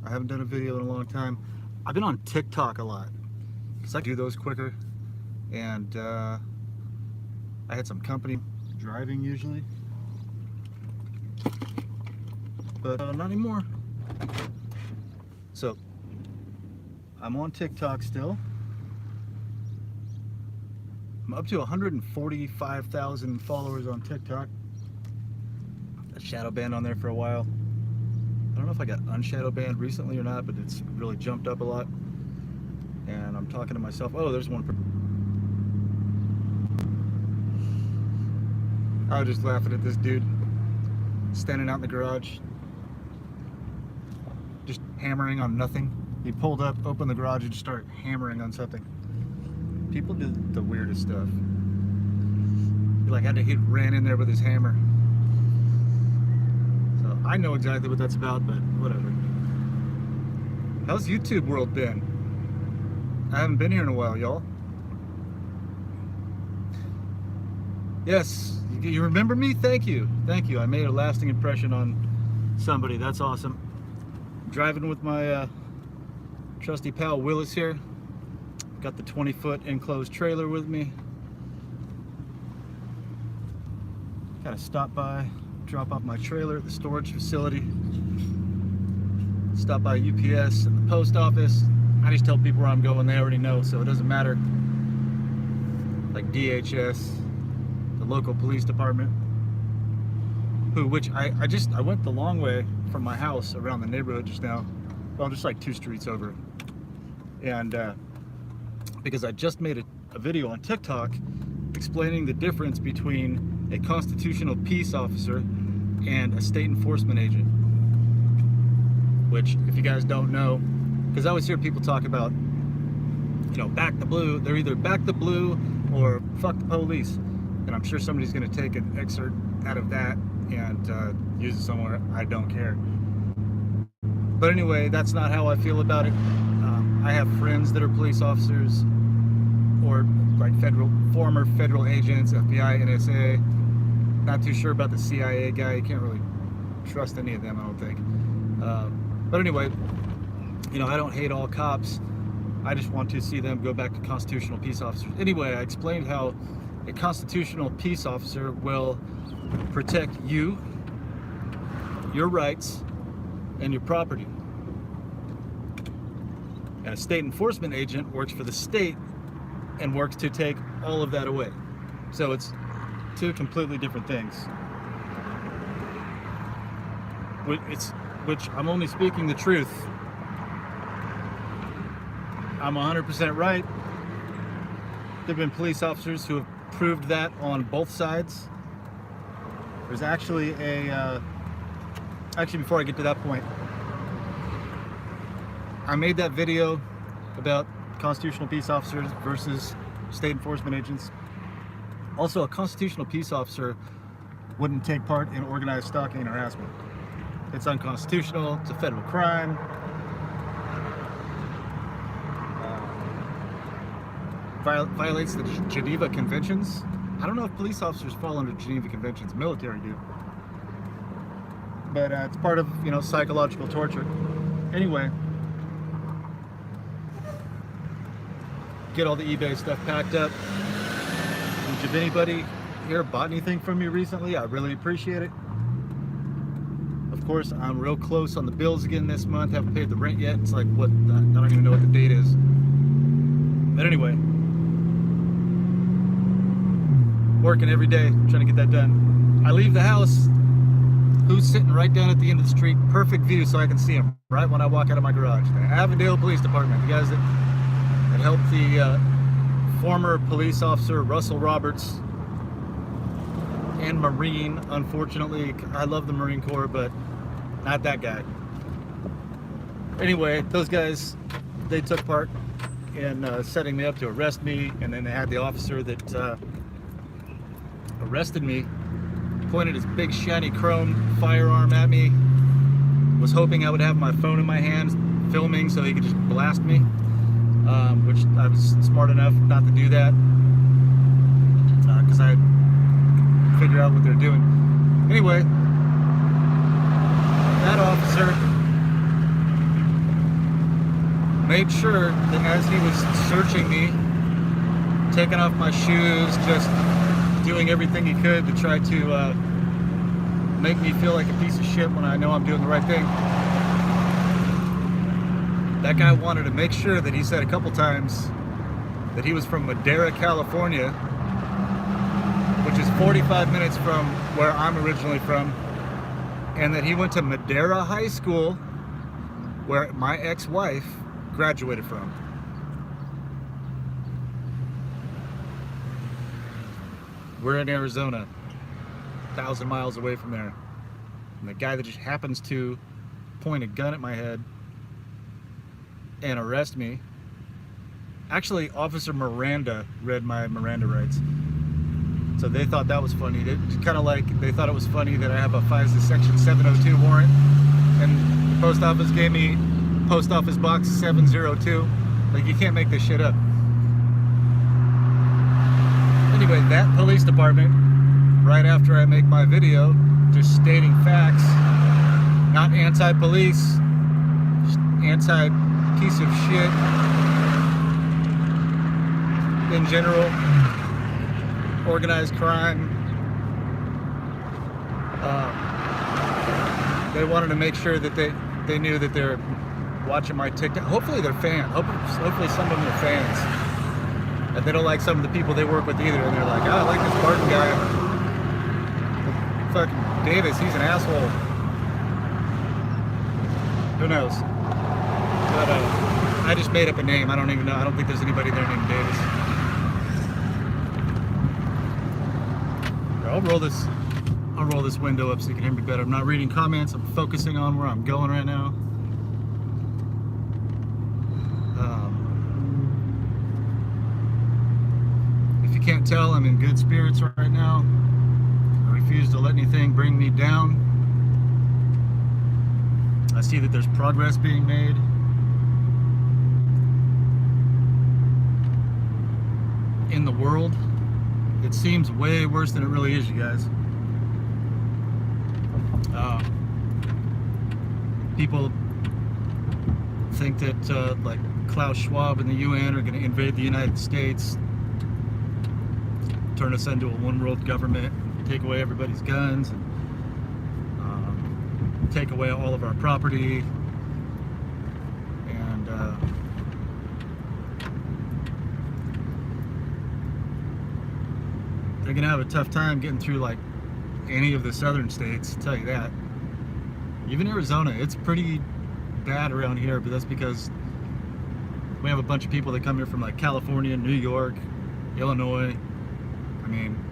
I haven't done a video in a long time. I've been on TikTok a lot because I can do those quicker, and I had some company driving usually, but not anymore. So I'm on TikTok still. I'm up to 145,000 followers on TikTok. I shadow banned on there for a while. I don't know if I got unshadow banned recently or not, but it's really jumped up a lot. And I'm talking to myself. Oh, there's one. I was just laughing at this dude standing out in the garage, just hammering on nothing. He pulled up, opened the garage, and just started hammering on something. People do the weirdest stuff. He ran in there with his hammer. So I know exactly what that's about, but whatever. How's YouTube world been? I haven't been here in a while, y'all. Yes, you remember me? Thank you. Thank you. I made a lasting impression on somebody. That's awesome. Driving with my trusty pal Willis here. Got the 20-foot enclosed trailer with me. Gotta stop by, drop off my trailer at the storage facility. Stop by UPS and the post office. I just tell people where I'm going, they already know, so it doesn't matter. Like DHS, the local police department, which I went the long way from my house around the neighborhood just now. Well, just like 2 streets over. And because I just made a video on TikTok explaining the difference between a constitutional peace officer and a state enforcement agent. Which, if you guys don't know, because I always hear people talk about, you know, back the blue. They're either back the blue or fuck the police. And I'm sure somebody's going to take an excerpt out of that and use it somewhere. I don't care. But anyway, that's not how I feel about it. I have friends that are police officers or like former federal agents, FBI, NSA. Not too sure about the CIA guy. You can't really trust any of them, I don't think. But anyway, you know, I don't hate all cops. I just want to see them go back to constitutional peace officers. Anyway, I explained how a constitutional peace officer will protect you, your rights, and your property. And a state enforcement agent works for the state and works to take all of that away. So it's 2 completely different things. Which I'm only speaking the truth. I'm 100% right. There have been police officers who have proved that on both sides. There's actually actually before I get to that point, I made that video about constitutional peace officers versus state enforcement agents. Also, a constitutional peace officer wouldn't take part in organized stalking and harassment. It's unconstitutional, it's a federal crime. Violates the Geneva Conventions. I don't know if police officers fall under Geneva Conventions, military do. But it's part of, you know, psychological torture. Anyway, get all the eBay stuff packed up. And if anybody here bought anything from me recently, I really appreciate it. Of course, I'm real close on the bills again this month. Haven't paid the rent yet. It's like, what? I don't even know what the date is. But anyway, working every day, trying to get that done. I leave the house. Who's sitting right down at the end of the street? Perfect view so I can see him right when I walk out of my garage. The Avondale Police Department. The guys that helped the former police officer Russell Roberts and Marine. Unfortunately, I love the Marine Corps, but not that guy. Anyway, those guys, they took part in setting me up to arrest me, and then they had the officer that arrested me pointed his big shiny chrome firearm at me, was hoping I would have my phone in my hands filming so he could just blast me, which I was smart enough not to do that because I figure out what they're doing. Anyway, that officer made sure that as he was searching me, taking off my shoes, just doing everything he could to try to make me feel like a piece of shit when I know I'm doing the right thing. That guy wanted to make sure that he said a couple times that he was from Madera, California, which is 45 minutes from where I'm originally from, and that he went to Madera High School, where my ex-wife graduated from. We're in Arizona, 1,000 miles away from there. And the guy that just happens to point a gun at my head and arrest me. Actually, Officer Miranda read my Miranda rights. So they thought that was funny. They kind of like, they thought it was funny that I have a FISA Section 702 warrant, and the post office gave me Post Office Box 702. Like, you can't make this shit up. Anyway, that police department, right after I make my video, just stating facts, not anti-police, just anti-piece of shit in general, organized crime. They wanted to make sure that they knew that they're watching my TikTok. Hopefully they're fans. Hopefully some of them are fans. And they don't like some of the people they work with either. And they're like, oh, I like this Barton guy. Fucking Davis, he's an asshole. Who knows? But I just made up a name. I don't even know. I don't think there's anybody there named Davis. I'll roll this window up so you can hear me better. I'm not reading comments. I'm focusing on where I'm going right now. If you can't tell, I'm in good spirits right now. I refuse to let anything bring me down. I see that there's progress being made. In the world. It seems way worse than it really is, you guys. People think that like Klaus Schwab and the UN are going to invade the United States, turn us into a one-world government, take away everybody's guns, and take away all of our property, and they're gonna have a tough time getting through like any of the southern states, I'll tell you that. Even Arizona, it's pretty bad around here, but that's because we have a bunch of people that come here from like California, New York, Illinois. I mean,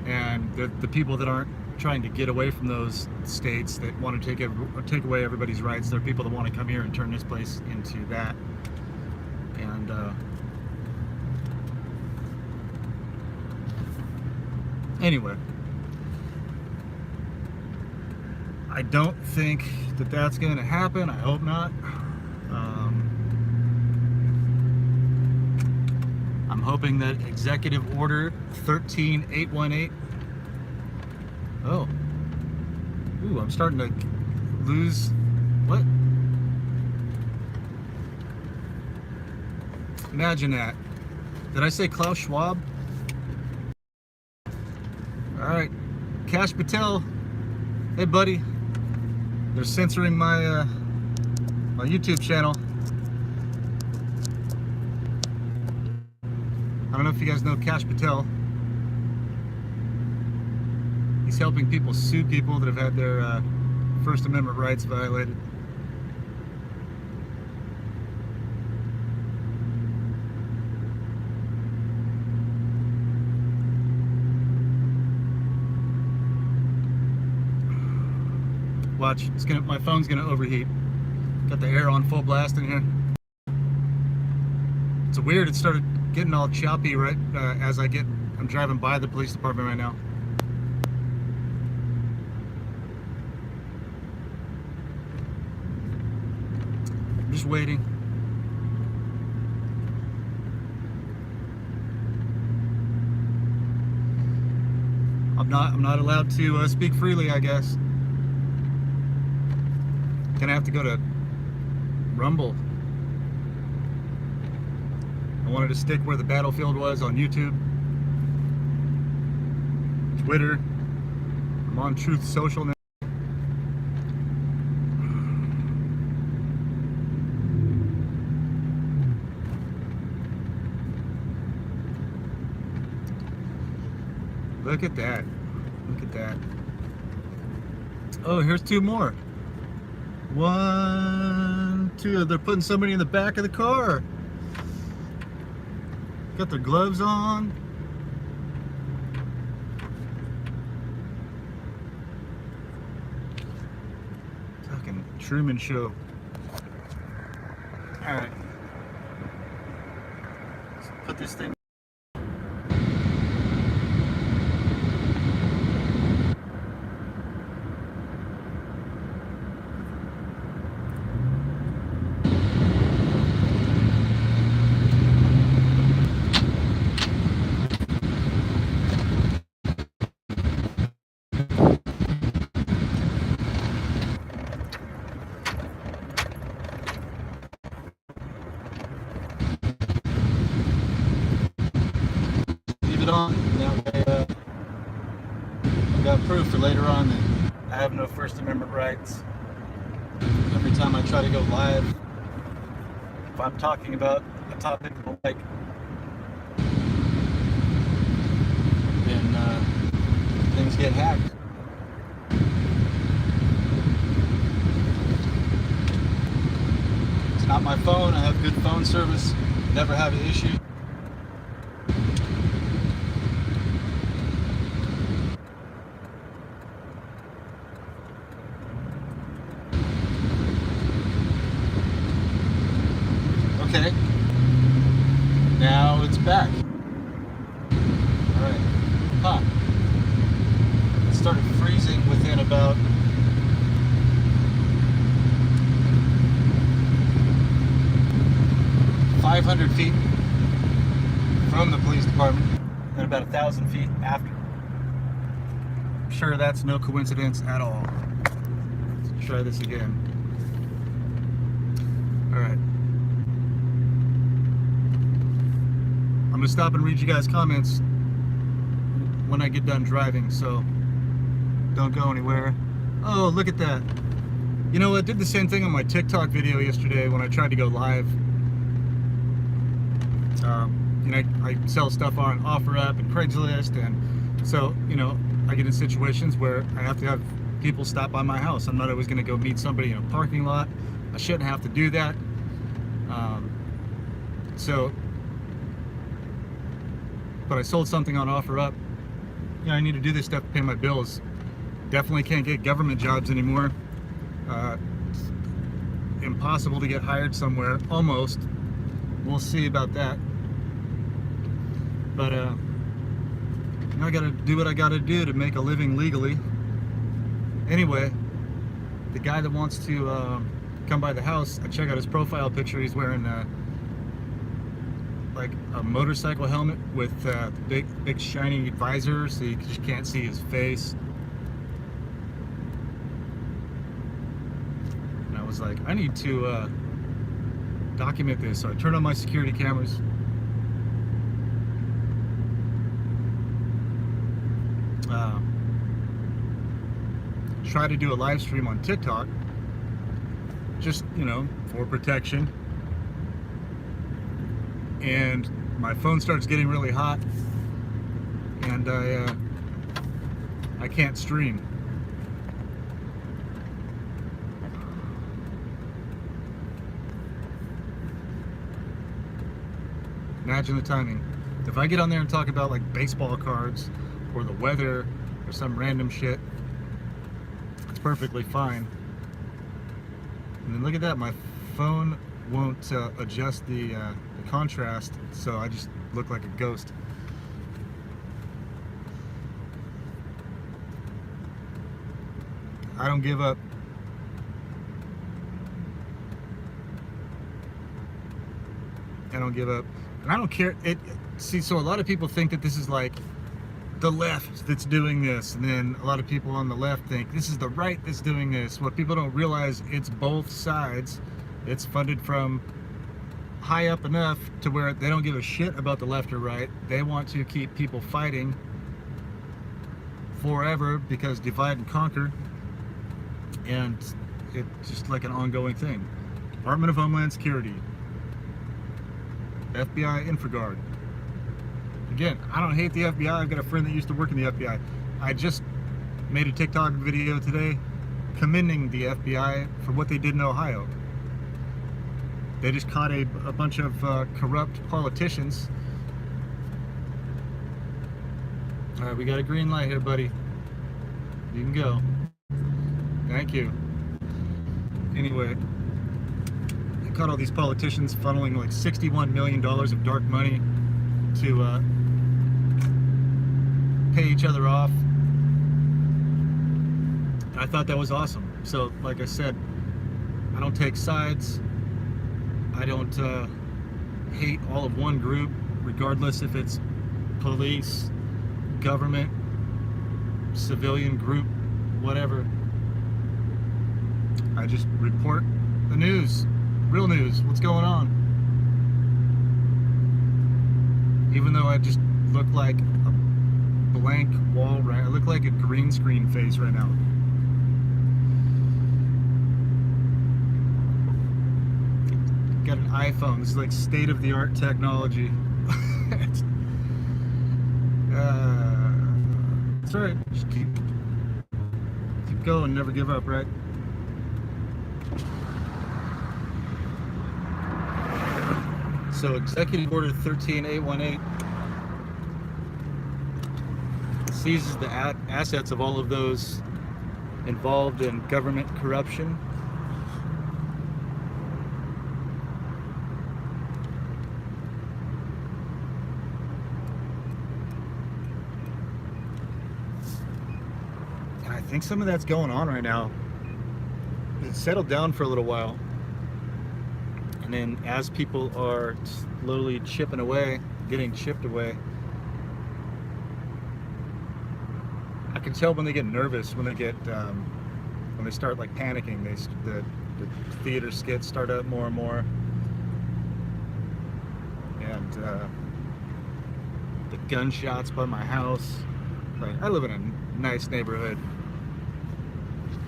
and the people that aren't trying to get away from those states that want to take away everybody's rights, they're people that want to come here and turn this place into that. And anyway, I don't think that that's going to happen. I hope not. I'm hoping that Executive Order 13818. Oh. Ooh, I'm starting to lose. What? Imagine that. Did I say Klaus Schwab? Alright. Cash Patel. Hey, buddy. They're censoring my my YouTube channel. I don't know if you guys know Cash Patel. He's helping people sue people that have had their First Amendment rights violated. Watch, my phone's gonna overheat. Got the air on full blast in here. It's weird, it started getting all choppy right as I'm driving by the police department right now. I'm just waiting. I'm not allowed to speak freely, I guess. Gonna have to go to Rumble. I wanted to stick where the battlefield was on YouTube, Twitter. I'm on Truth Social now. Look at that. Look at that. Oh, here's two more. 1, 2. They're putting somebody in the back of the car. Got their gloves on. Fucking Truman Show. Alright. Let's put this thing. On. Now I got proof for later on that I have no First Amendment rights. Every time I try to go live, if I'm talking about a topic like, then things get hacked. It's not my phone. I have good phone service. Never have an issue. Okay, now it's back. Alright, huh. It started freezing within about 500 feet from the police department and about 1,000 feet after. I'm sure that's no coincidence at all. Let's try this again. Alright. I'm gonna stop and read you guys' comments when I get done driving, so don't go anywhere. Oh, look at that. You know, I did the same thing on my TikTok video yesterday when I tried to go live. You know, I sell stuff on OfferUp and Craigslist, and so, you know, I get in situations where I have to have people stop by my house. I'm not always gonna go meet somebody in a parking lot. I shouldn't have to do that. But I sold something on OfferUp. You know, I need to do this stuff to pay my bills. Definitely can't get government jobs anymore. It's impossible to get hired somewhere, almost. We'll see about that. But I gotta do what I gotta do to make a living legally. Anyway, the guy that wants to come by the house, I check out his profile picture. He's wearing like a motorcycle helmet with big shiny visor, so you just can't see his face. And I was like, I need to document this, so I turned on my security cameras. Try to do a live stream on TikTok, just, you know, for protection. And my phone starts getting really hot, and I can't stream. Imagine the timing. If I get on there and talk about like baseball cards or the weather or some random shit, it's perfectly fine. And then look at that, my phone won't adjust the contrast, so I just look like a ghost. I don't give up. I don't give up. And I don't care. See, so a lot of people think that this is like the left that's doing this, and then a lot of people on the left think this is the right that's doing this. What people don't realize, it's both sides, It's funded from high up enough to where they don't give a shit about the left or right. They want to keep people fighting forever because divide and conquer, and it's just like an ongoing thing. Department of Homeland Security, FBI Infraguard. Again, I don't hate the FBI. I've got a friend that used to work in the FBI. I just made a TikTok video today commending the FBI for what they did in Ohio. They just caught a bunch of corrupt politicians. All right, we got a green light here, buddy. You can go. Thank you. Anyway, they caught all these politicians funneling like $61 million of dark money to pay each other off. And I thought that was awesome. So, like I said, I don't take sides. I don't hate all of one group, regardless if it's police, government, civilian group, whatever. I just report the news, real news, what's going on. Even though I just look like a blank wall, right? I look like a green screen face right now. Got an iPhone. This is like state-of-the-art technology. That's right. Just keep going, never give up, right? So Executive Order 13818 seizes the assets of all of those involved in government corruption. And I think some of that's going on right now. It's settled down for a little while. And then as people are slowly chipping away, getting chipped away, I can tell when they get nervous, when they get, when they start like panicking, the theater skits start up more and more. And the gunshots by my house. Like, I live in a nice neighborhood.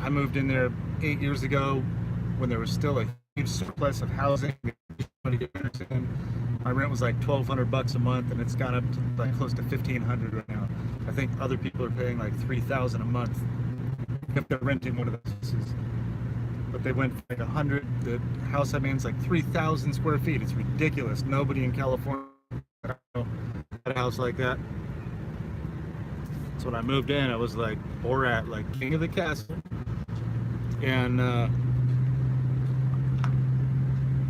I moved in there 8 years ago when there was still a huge surplus of housing. My rent was like $1,200 a month, and it's gone up to like close to $1,500 right now. I think other people are paying like $3,000 a month if they're renting one of those houses. But they went like 100. The house I mean is like 3,000 square feet. It's ridiculous. Nobody in California had a house like that. So when I moved in, I was like Borat, like king of the castle. And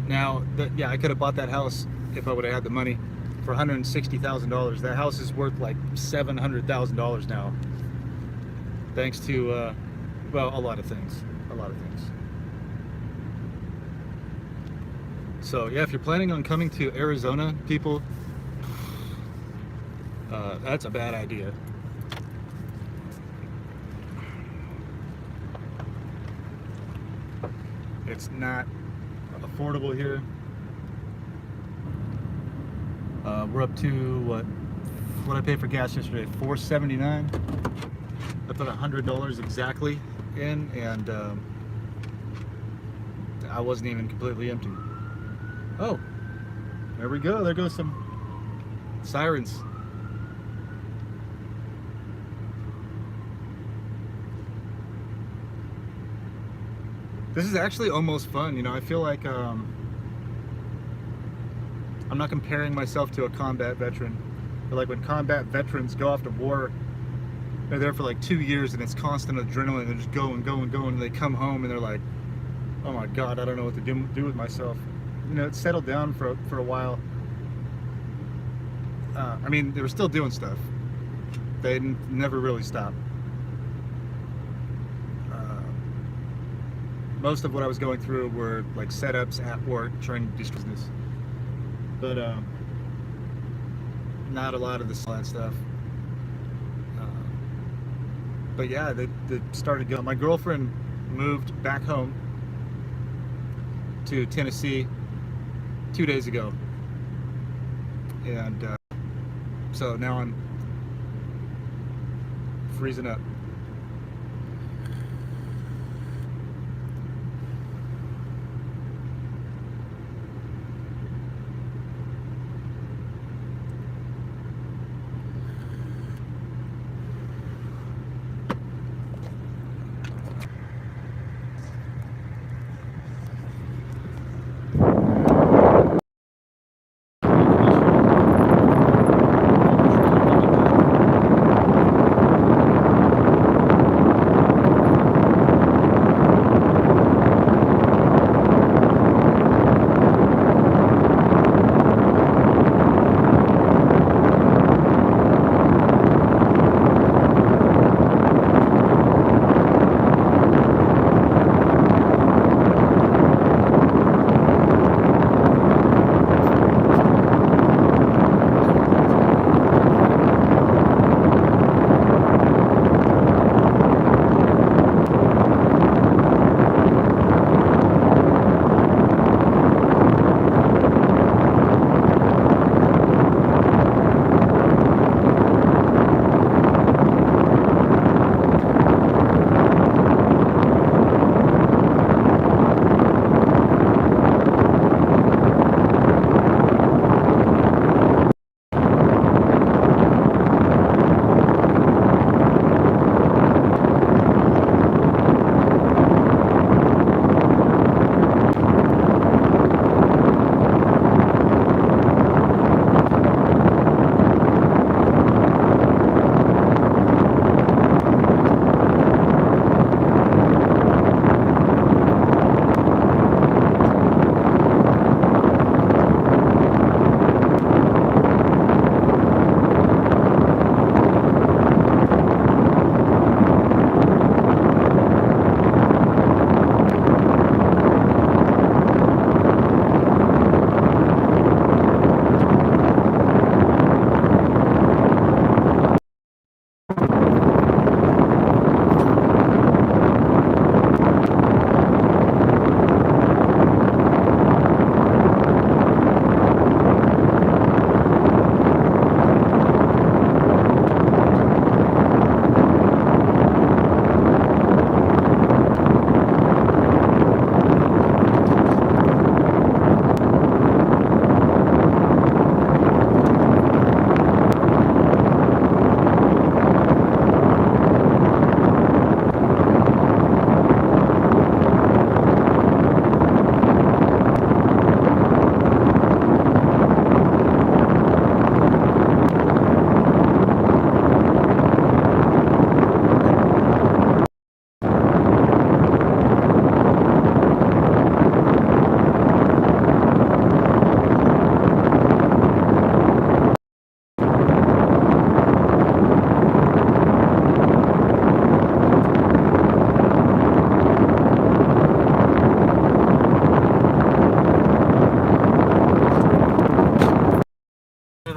now, yeah, I could have bought that house if I would have had the money for $160,000. That house is worth like $700,000 now, thanks to, well, a lot of things. So yeah, if you're planning on coming to Arizona, people, that's a bad idea. It's not affordable here. We're up to what I paid for gas yesterday, $4.79. I put $100 exactly in, and I wasn't even completely empty. Oh, there we go. There goes some sirens. This is actually almost fun, you know. I feel like I'm not comparing myself to a combat veteran, but like when combat veterans go off to war, they're there for like 2 years and it's constant adrenaline. They're just going, and they come home and they're like, oh my God, I don't know what to do with myself. You know, it's settled down for a while. I mean, they were still doing stuff. They never really stopped. Most of what I was going through were like setups at work, trying to destroy business. But not a lot of the slide stuff. But yeah, they started going. My girlfriend moved back home to Tennessee 2 days ago, and so now I'm freezing up.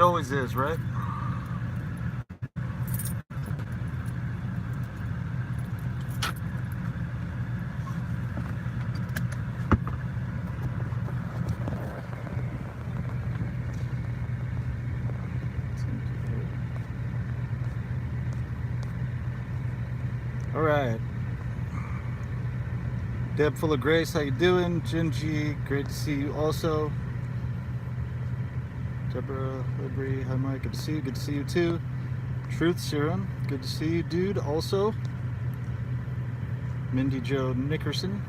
Always is, right? All right. Deb full of grace, how you doing? Jinji, great to see you also. Deborah, Libri, hi Mike, good to see you. Good to see you too. Truth Serum, good to see you, dude. Also, Mindy Joe Nickerson.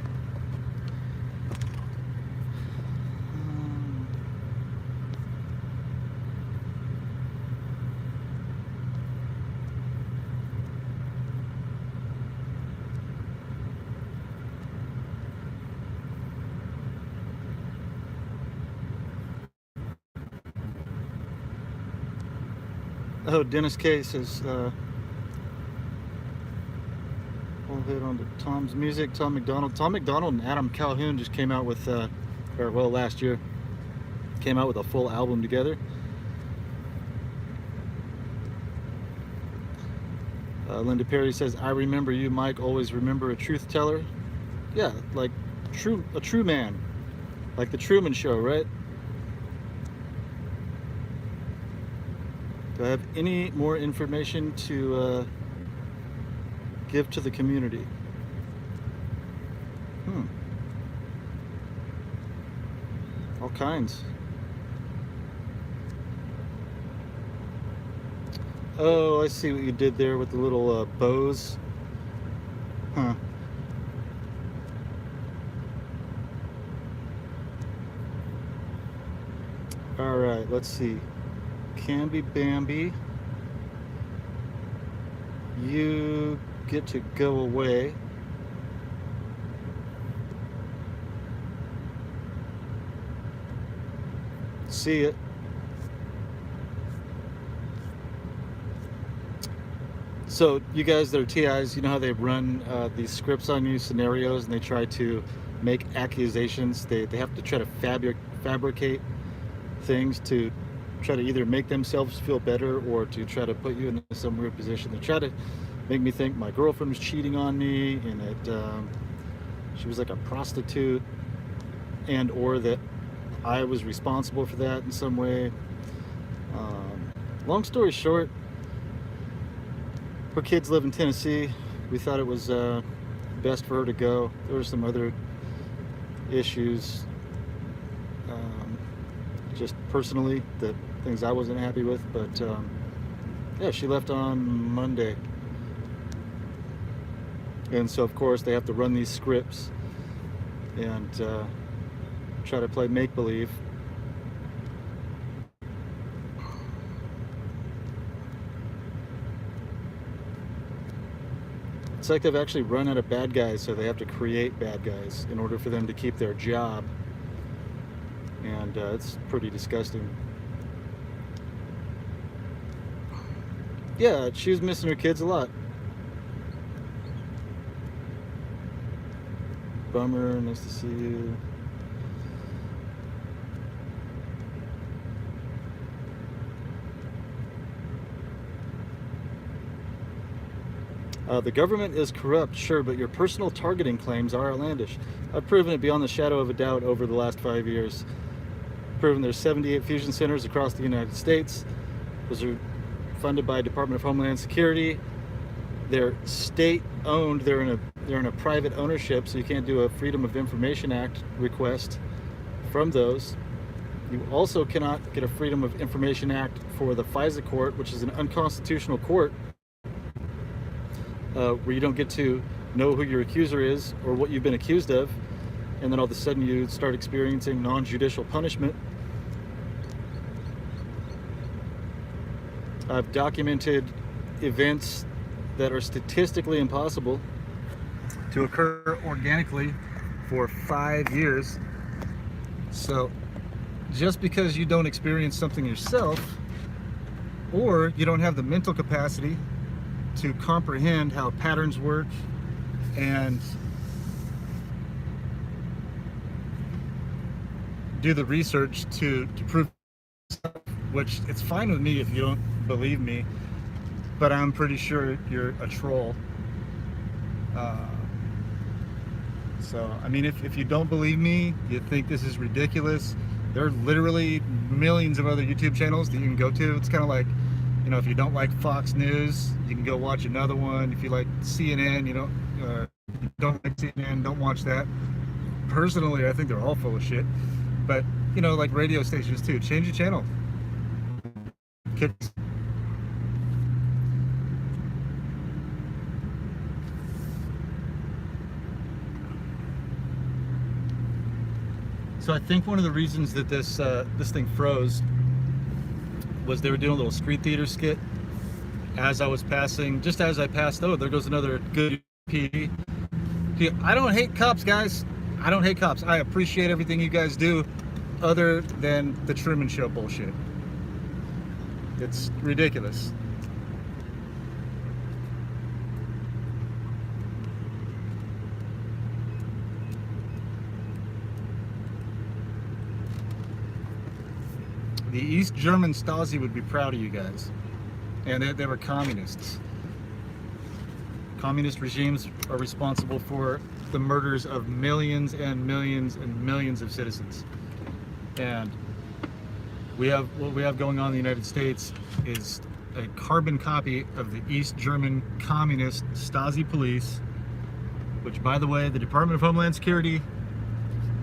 Oh, Dennis K says, we'll hit on to Tom's music. Tom McDonald and Adam Calhoun just came out with, last year, came out with a full album together. Linda Perry says, I remember you, Mike, always remember a truth teller. Yeah, like a true man. Like the Truman Show, right? Do I have any more information to give to the community? All kinds. Oh, I see what you did there with the little bows. Huh. All right, let's see. Canby Bambi, you get to go away. See it. So you guys that are TIs, you know how they run these scripts on you, scenarios, and they try to make accusations. They have to try to fabricate things to try to either make themselves feel better or to try to put you in some weird position. They try to make me think my girlfriend was cheating on me and that she was like a prostitute, and or that I was responsible for that in some way. Long story short, her kids live in Tennessee. We thought it was best for her to go. There were some other issues, just personally, that things I wasn't happy with, but yeah, she left on Monday. And so of course they have to run these scripts and try to play make-believe. It's like they've actually run out of bad guys, so they have to create bad guys in order for them to keep their job. And it's pretty disgusting. Yeah, she was missing her kids a lot. Bummer, nice to see you. The government is corrupt, sure, but your personal targeting claims are outlandish. I've proven it beyond the shadow of a doubt over the last 5 years. Proven there's 78 fusion centers across the United States. Those are funded by Department of Homeland Security. They're state-owned. They're in a private ownership, so you can't do a Freedom of Information Act request from those. You also cannot get a Freedom of Information Act for the FISA court, which is an unconstitutional court, where you don't get to know who your accuser is or what you've been accused of, and then all of a sudden you start experiencing non-judicial punishment. I've documented events that are statistically impossible to occur organically for 5 years. So just because you don't experience something yourself, or you don't have the mental capacity to comprehend how patterns work and do the research to prove stuff, which it's fine with me if you don't believe me, but I'm pretty sure you're a troll. So, I mean, if you don't believe me, you think this is ridiculous, there are literally millions of other YouTube channels that you can go to. It's kind of like, you know, if you don't like Fox News, you can go watch another one. If you like CNN, you don't like CNN, don't watch that. Personally, I think they're all full of shit. But, you know, like radio stations too, change your channel. So I think one of the reasons that this thing froze was they were doing a little street theater skit as I was passing. Just as I passed, oh, there goes another good PD. I don't hate cops, guys. I don't hate cops. I appreciate everything you guys do, other than the Truman Show bullshit. It's ridiculous. The East German Stasi would be proud of you guys. And they were communists. Communist regimes are responsible for the murders of millions and millions and millions of citizens. And what we have going on in the United States is a carbon copy of the East German communist Stasi police, which, by the way, the Department of Homeland Security,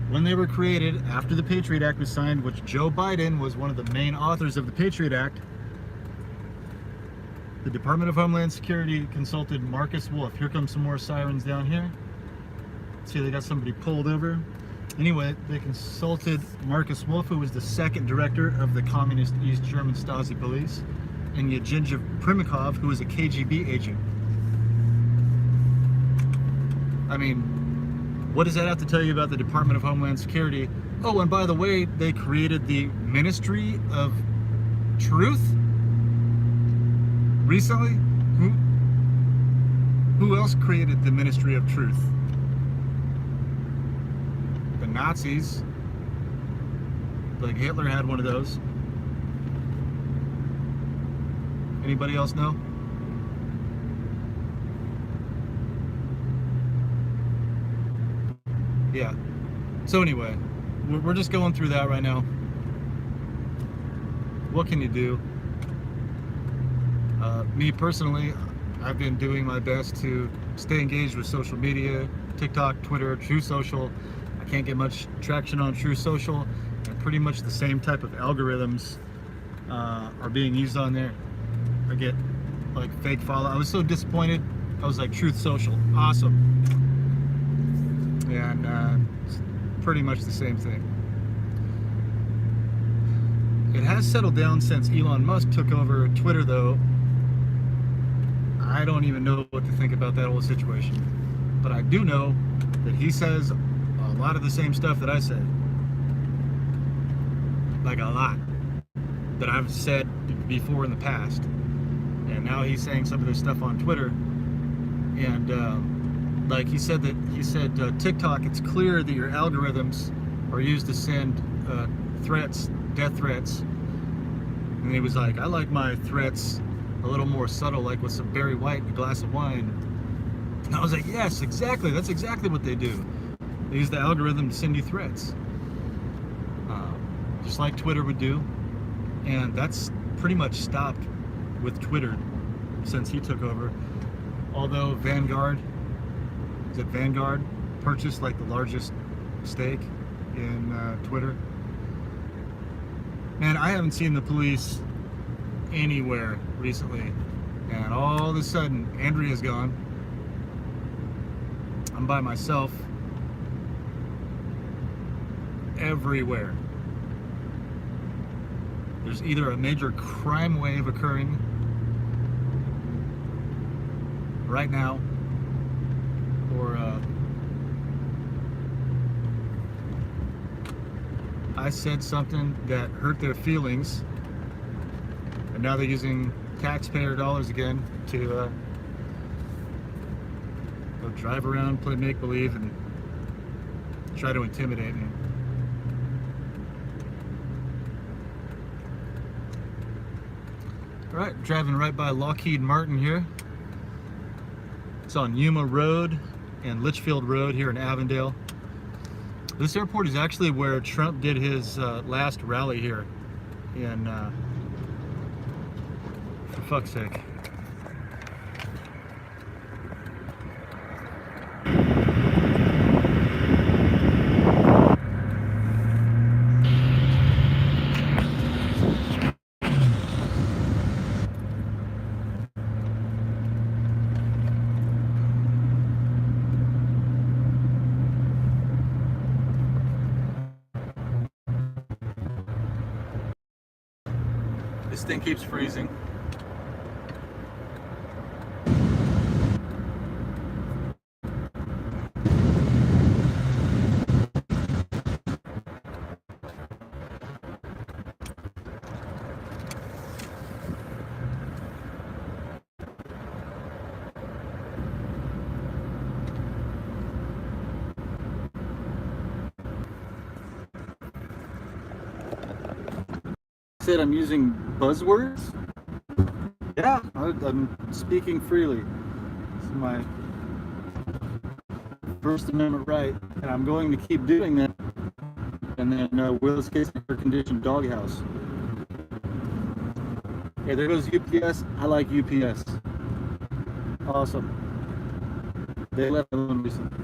when they were created after the Patriot Act was signed, which Joe Biden was one of the main authors of the Patriot Act, the Department of Homeland Security consulted Marcus Wolf. Here comes some more sirens down here. See, they got somebody pulled over. Anyway, they consulted Marcus Wolf, who was the second director of the communist East German Stasi police, and Yevgeny Primakov, who was a KGB agent. I mean, what does that have to tell you about the Department of Homeland Security? Oh, and by the way, they created the Ministry of Truth recently. Who else created the Ministry of Truth? The Nazis. Like Hitler had one of those. Anybody else know? Yeah. So anyway, we're just going through that right now. What can you do? Me personally, I've been doing my best to stay engaged with social media, TikTok, Twitter, True Social. I can't get much traction on True Social, and pretty much the same type of algorithms are being used on there. I get like fake follow. I was so disappointed. I was like, Truth Social, awesome. And it's pretty much the same thing. It has settled down since Elon Musk took over Twitter, though. I don't even know what to think about that whole situation. But I do know that he says a lot of the same stuff that I said. Like a lot. That I've said before in the past. And now he's saying some of this stuff on Twitter. And like he said TikTok, it's clear that your algorithms are used to send threats, death threats. And he was like, I like my threats a little more subtle, like with some Barry White and a glass of wine. And I was like, yes, exactly. That's exactly what they do. They use the algorithm to send you threats. Just like Twitter would do. And that's pretty much stopped with Twitter since he took over. Although Vanguard purchased like the largest stake in Twitter. Man, I haven't seen the police anywhere recently, and all of a sudden Andrea's gone. I'm by myself everywhere. There's either a major crime wave occurring right now, or I said something that hurt their feelings, and now they're using taxpayer dollars again to go drive around, play make-believe, and try to intimidate me. Alright, driving right by Lockheed Martin here. It's on Yuma Road and Litchfield Road here in Avondale. This airport is actually where Trump did his last rally here in, for fuck's sake. This thing keeps freezing. Said I'm using buzzwords. Yeah, I'm speaking freely. This is my First Amendment right, and I'm going to keep doing that. And then Will's Kids Air-Conditioned Doghouse. Yeah, there goes UPS. I like UPS. Awesome. They left alone recently.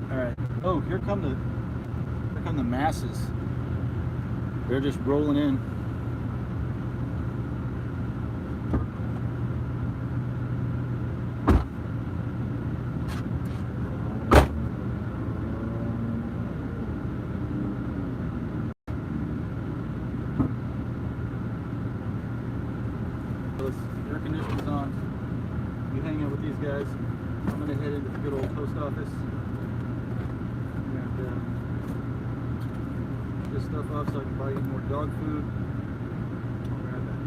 All right. Oh, here come the masses. They're just rolling in. Air conditioning's on. We hang out with these guys. I'm gonna head into the good old post office and get stuff off so I can buy you more dog food. I'll grab that.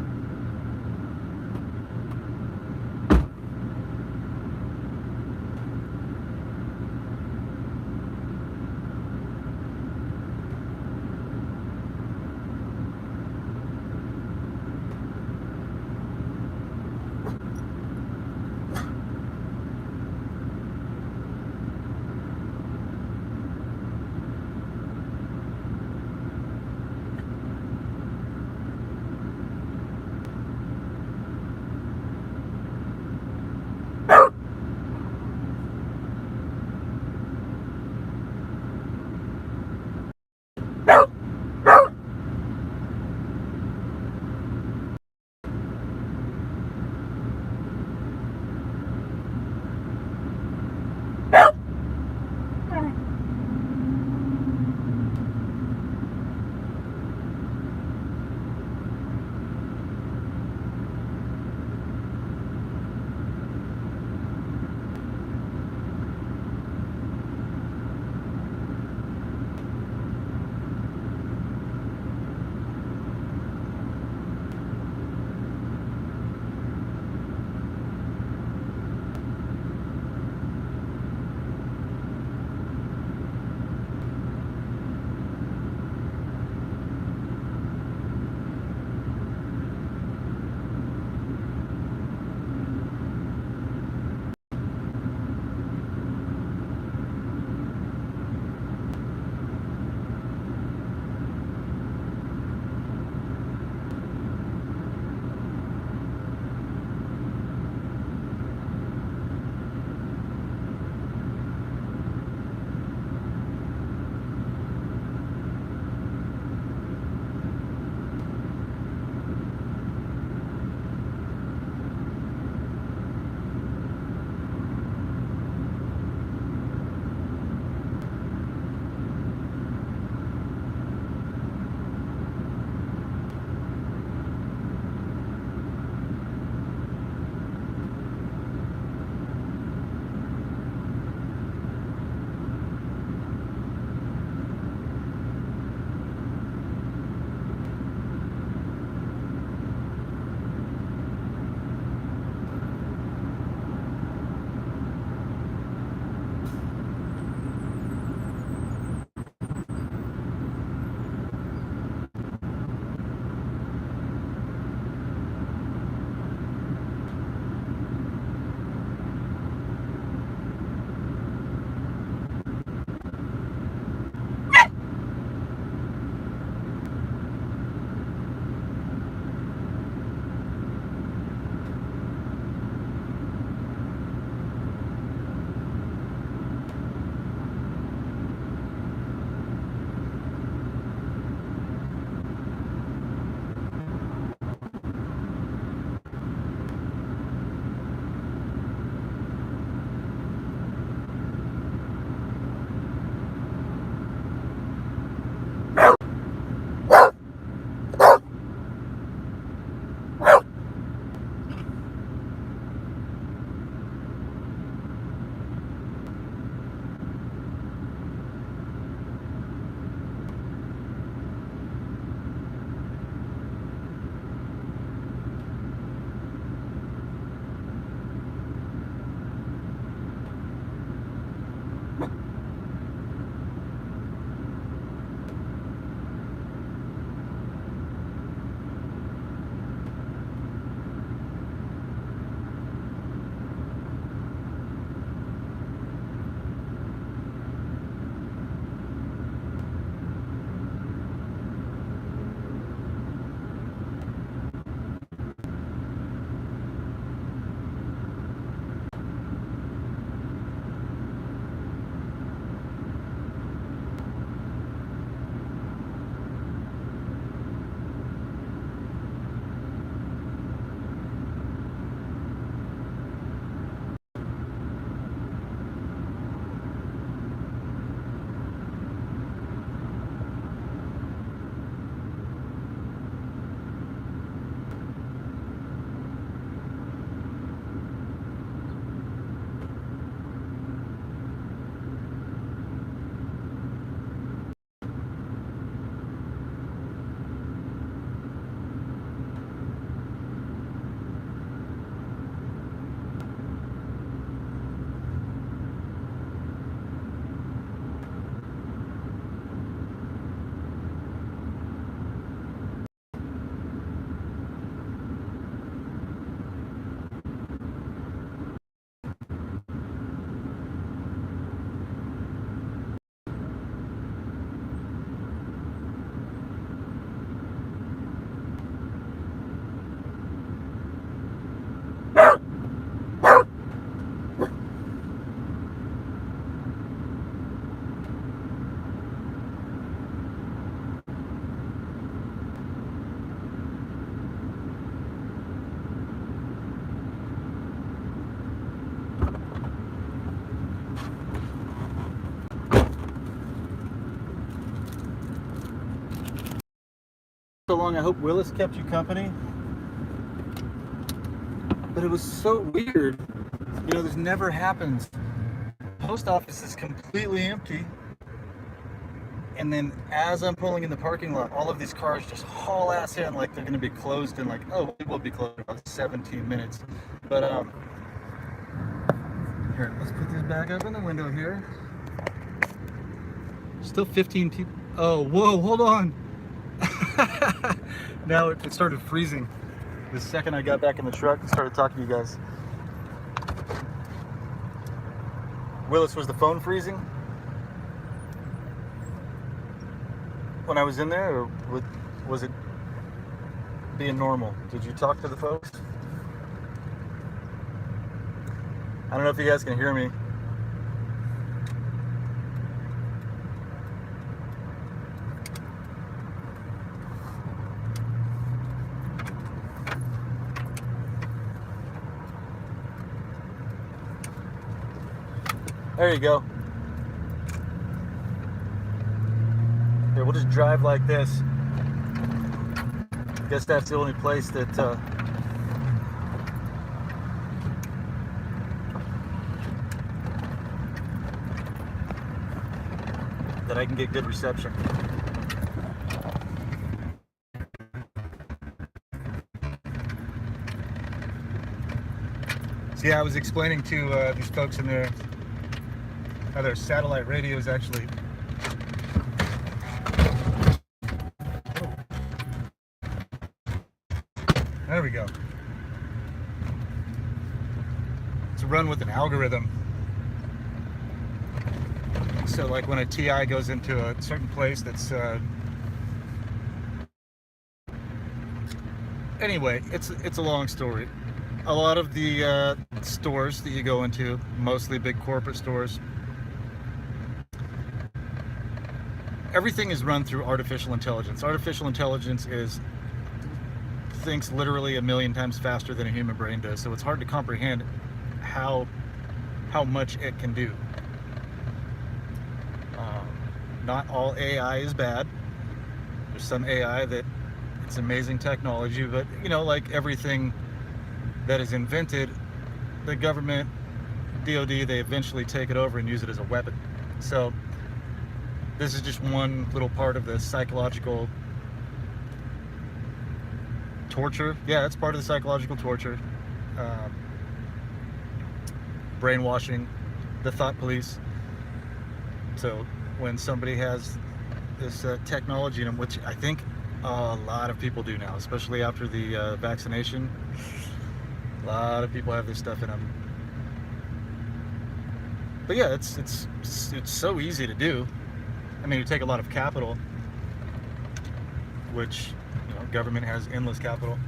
so long. I hope Willis kept you company. But it was so weird. You know, this never happens. Post office is completely empty. And then as I'm pulling in the parking lot, all of these cars just haul ass in like they're going to be closed in like, oh, we will be closed in about 17 minutes. But, here, let's put this back up in the window here. Still 15 people. Oh, whoa, hold on. Now it started freezing. The second I got back in the truck and started talking to you guys. Willis, was the phone freezing when I was in there, or was it being normal? Did you talk to the folks? I don't know if you guys can hear me. There you go. Here, we'll just drive like this. Guess that's the only place that that I can get good reception. So yeah, I was explaining to these folks in there how their satellite radios actually there we go. It's run with an algorithm. So like when a TI goes into a certain place that's anyway, it's a long story. A lot of the stores that you go into, mostly big corporate stores, everything is run through artificial intelligence. Artificial intelligence thinks literally a million times faster than a human brain does, so it's hard to comprehend how much it can do. Not all AI is bad. There's some AI that it's amazing technology, but you know, like everything that is invented, the government, DoD, they eventually take it over and use it as a weapon. So this is just one little part of the psychological torture. Yeah, it's part of the psychological torture. Brainwashing, the thought police. So when somebody has this technology in them, which I think a lot of people do now, especially after the vaccination, a lot of people have this stuff in them. But yeah, it's so easy to do. I mean, you take a lot of capital, which, you know, government has endless capital,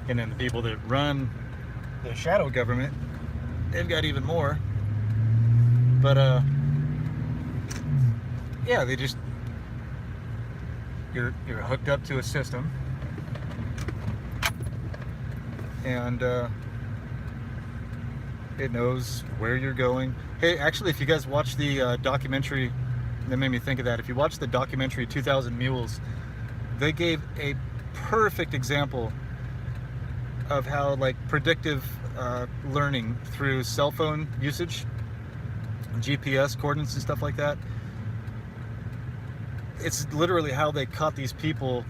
and then the people that run the shadow government, they've got even more. But yeah, they just, you're hooked up to a system, and it knows where you're going. Hey, actually, if you guys watch the documentary, that made me think of that. If you watch the documentary 2000 Mules, they gave a perfect example of how, like, predictive learning through cell phone usage, GPS coordinates and stuff like that. It's literally how they caught these people,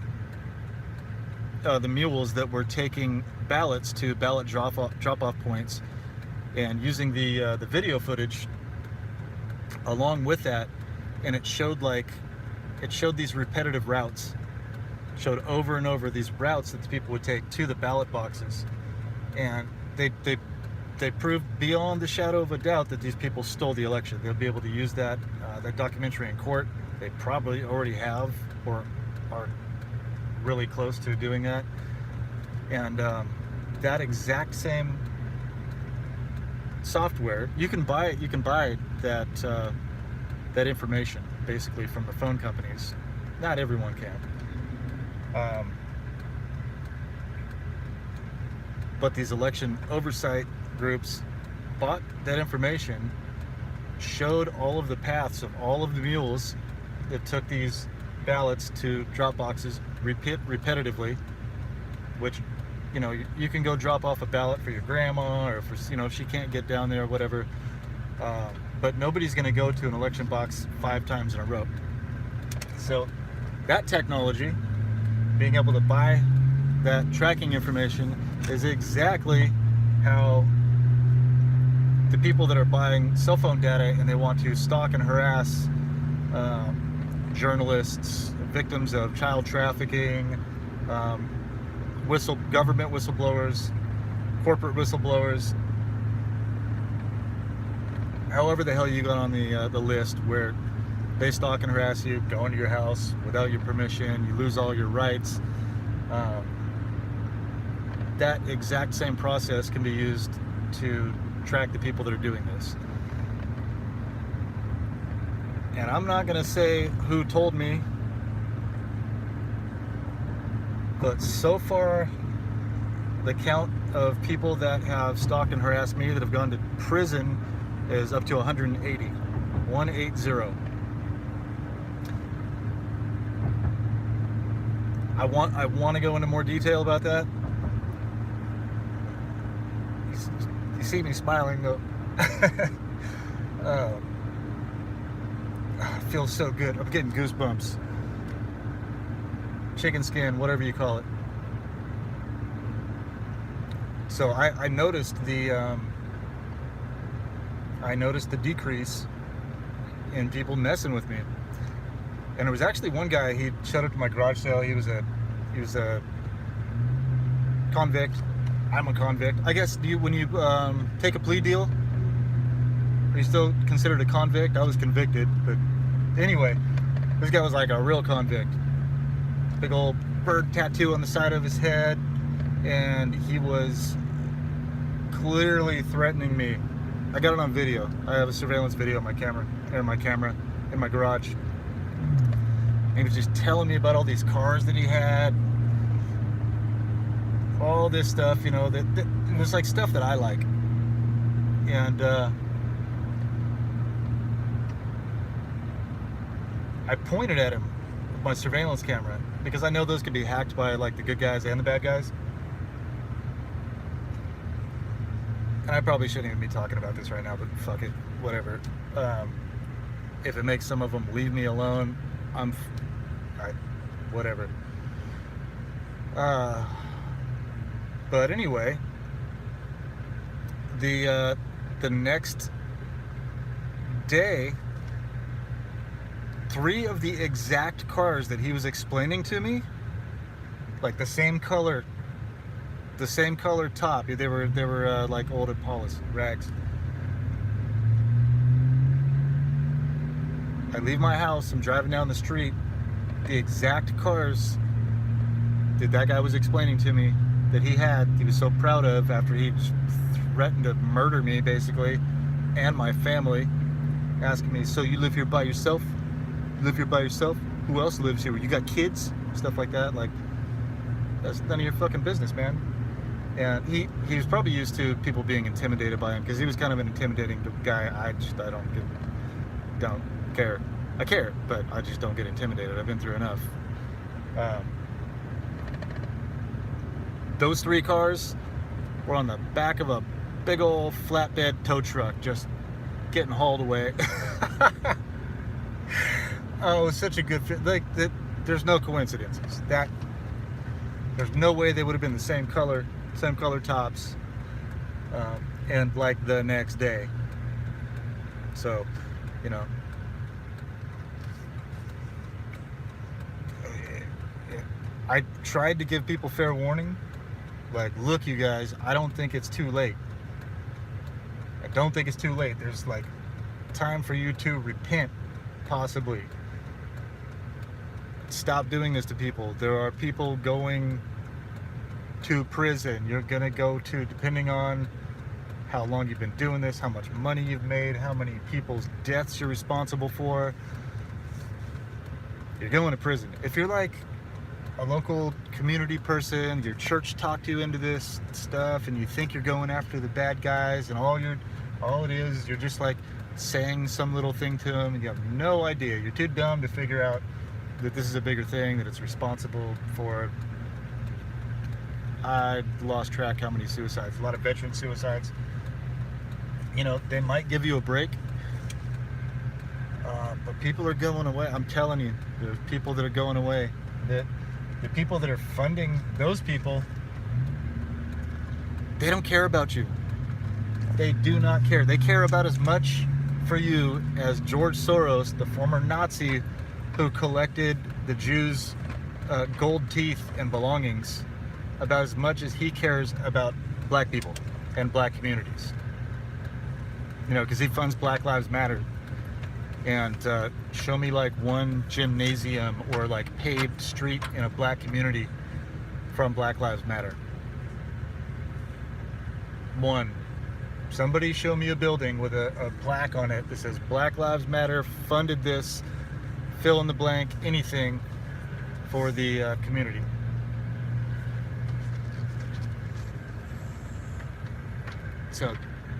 the mules that were taking ballots to ballot drop-off points, and using the video footage along with that, and it showed these repetitive routes, showed over and over these routes that the people would take to the ballot boxes, and they proved beyond the shadow of a doubt that these people stole the election. They'll be able to use that documentary in court. They probably already have or are really close to doing that. And that exact same software, you can buy that that information basically from the phone companies. Not everyone can. But these election oversight groups bought that information, showed all of the paths of all of the mules that took these ballots to drop boxes repetitively, which, you know, you can go drop off a ballot for your grandma, or for, you know, if she can't get down there or whatever, but nobody's going to go to an election box 5 times in a row. So that technology, being able to buy that tracking information, is exactly how the people that are buying cell phone data and they want to stalk and harass journalists, victims of child trafficking, government whistleblowers, corporate whistleblowers, however the hell you got on the list, where they stalk and harass you, go into your house without your permission, you lose all your rights. That exact same process can be used to track the people that are doing this. And I'm not going to say who told me, but so far the count of people that have stalked and harassed me that have gone to prison is up to 180. 180. I want to go into more detail about that. You see me smiling though. It feels so good. I'm getting goosebumps. Chicken skin, whatever you call it. So I noticed the decrease in people messing with me. And there was actually one guy, he showed up to my garage sale. He was a convict. I'm a convict. I guess when you take a plea deal, are you still considered a convict? I was convicted, but anyway, this guy was like a real convict. Big old bird tattoo on the side of his head, and he was clearly threatening me. I got it on video. I have a surveillance video on my camera, in my garage. And he was just telling me about all these cars that he had, all this stuff, you know, that it was like stuff that I like. And I pointed at him with my surveillance camera, because I know those could be hacked by like the good guys and the bad guys. And I probably shouldn't even be talking about this right now, but fuck it, whatever. If it makes some of them leave me alone, whatever. But anyway, the next day, 3 of the exact cars that he was explaining to me, like the same color top, they were like old Impalas, rags. I leave my house, I'm driving down the street, the exact cars that guy was explaining to me that he was so proud of after he threatened to murder me, basically, and my family, asking me, so you live here by yourself? You live here by yourself? Who else lives here? You got kids? Stuff like that. Like, that's none of your fucking business, man. And he was probably used to people being intimidated by him, because he was kind of an intimidating guy. I don't care. I care, but I just don't get intimidated. I've been through enough. Those 3 cars were on the back of a big old flatbed tow truck, just getting hauled away. Oh, it was such a good fit. Like, there's no coincidences. There's no way they would have been the same color tops, and like the next day. So, you know, I tried to give people fair warning. Like, look, you guys, I don't think it's too late. I don't think it's too late. There's like time for you to repent, possibly. Stop doing this to people. There are people going to prison. You're gonna go to, depending on how long you've been doing this, how much money you've made, how many people's deaths you're responsible for, you're going to prison. If you're like a local community person, your church talked you into this stuff, and you think you're going after the bad guys, and all it is, you're just like saying some little thing to them, and you have no idea. You're too dumb to figure out that this is a bigger thing, that it's responsible for, I lost track how many suicides, a lot of veteran suicides. You know, they might give you a break, but people are going away. I'm telling you, there's people that are going away. That the people that are funding those people, they don't care about you. They do not care. They care about as much for you as George Soros, the former Nazi who collected the Jews' gold teeth and belongings, about as much as he cares about black people and black communities. You know, because he funds Black Lives Matter. And show me like one gymnasium or like paved street in a black community from Black Lives Matter. One. Somebody show me a building with a plaque on it that says Black Lives Matter funded this, fill in the blank, anything for the community. So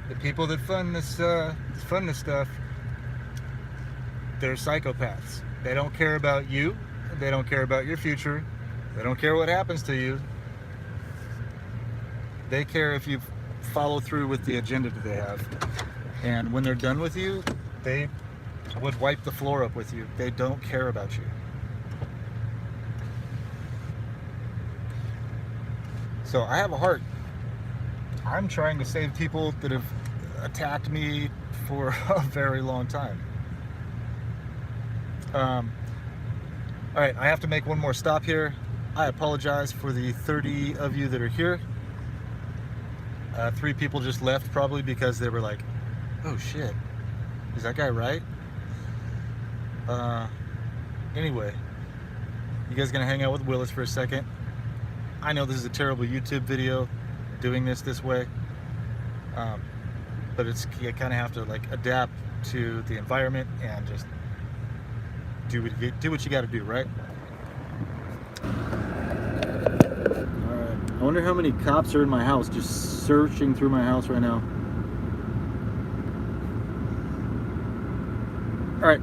the people that fund this stuff, they're psychopaths. They don't care about you. They don't care about your future. They don't care what happens to you. They care if you follow through with the agenda that they have. And when they're done with you, they would wipe the floor up with you. They don't care about you. So I have a heart. I'm trying to save people that have attacked me for a very long time. All right, I have to make one more stop here. I apologize for the 30 of you that are here. 3 people just left probably because they were like, oh shit, is that guy right? Anyway, you guys gonna hang out with Willis for a second? I know this is a terrible YouTube video, doing this way, but you kind of have to like adapt to the environment and just do what you got to do, right? All right. I wonder how many cops are in my house, just searching through my house right now. All right.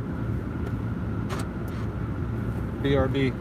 BRB.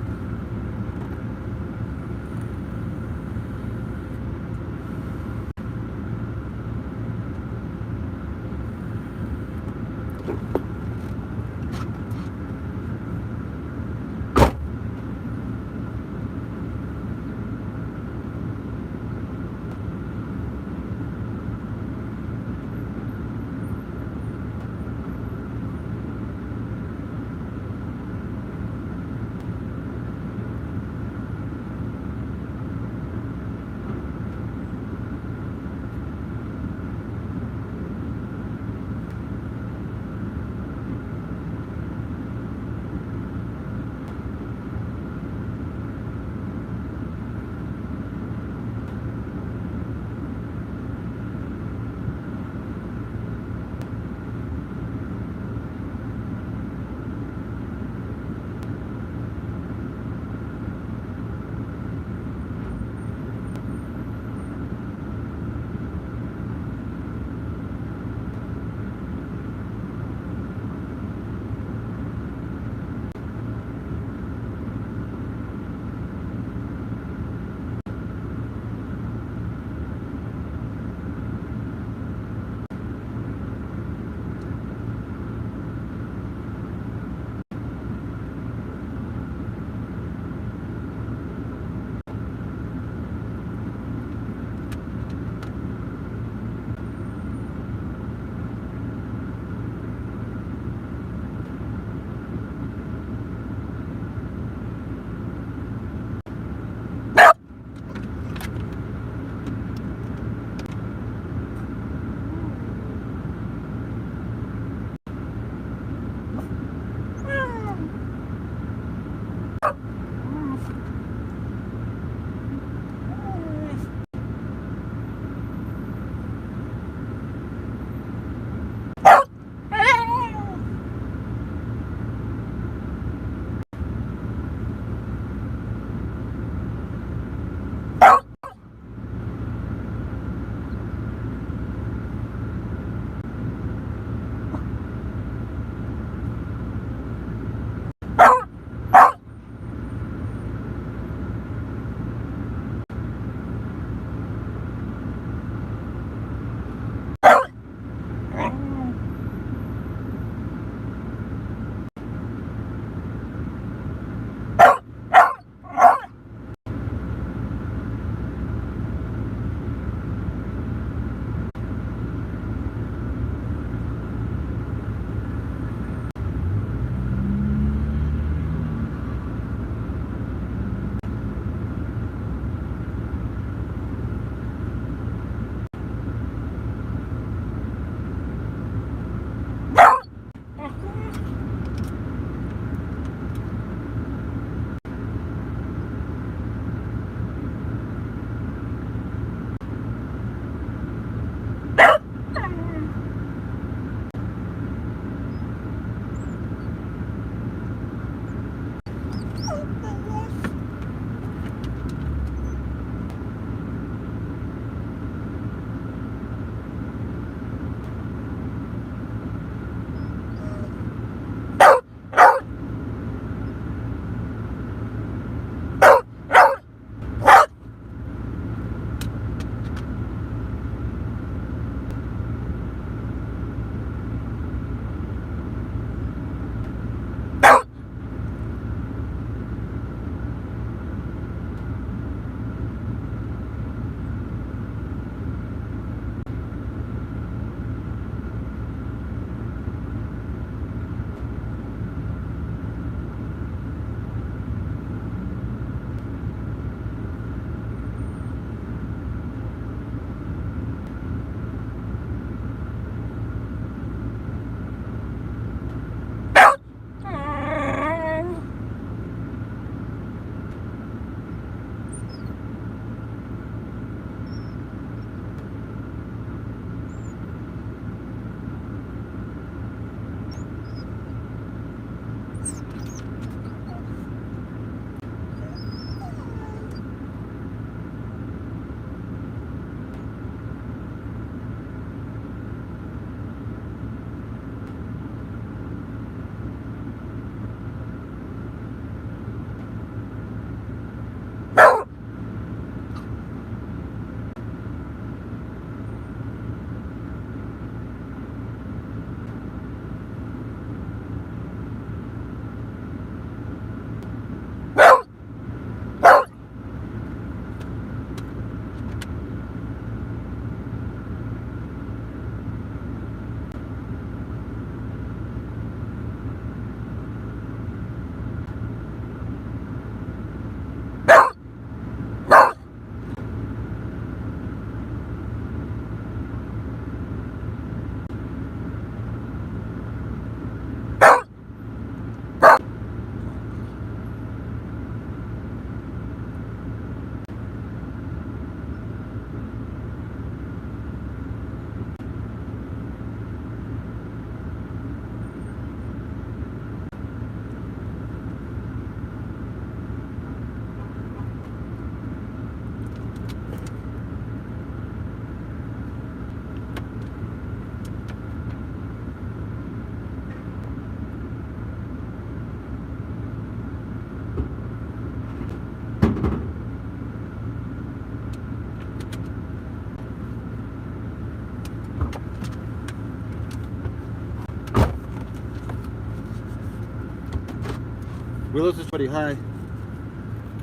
Willow's is pretty high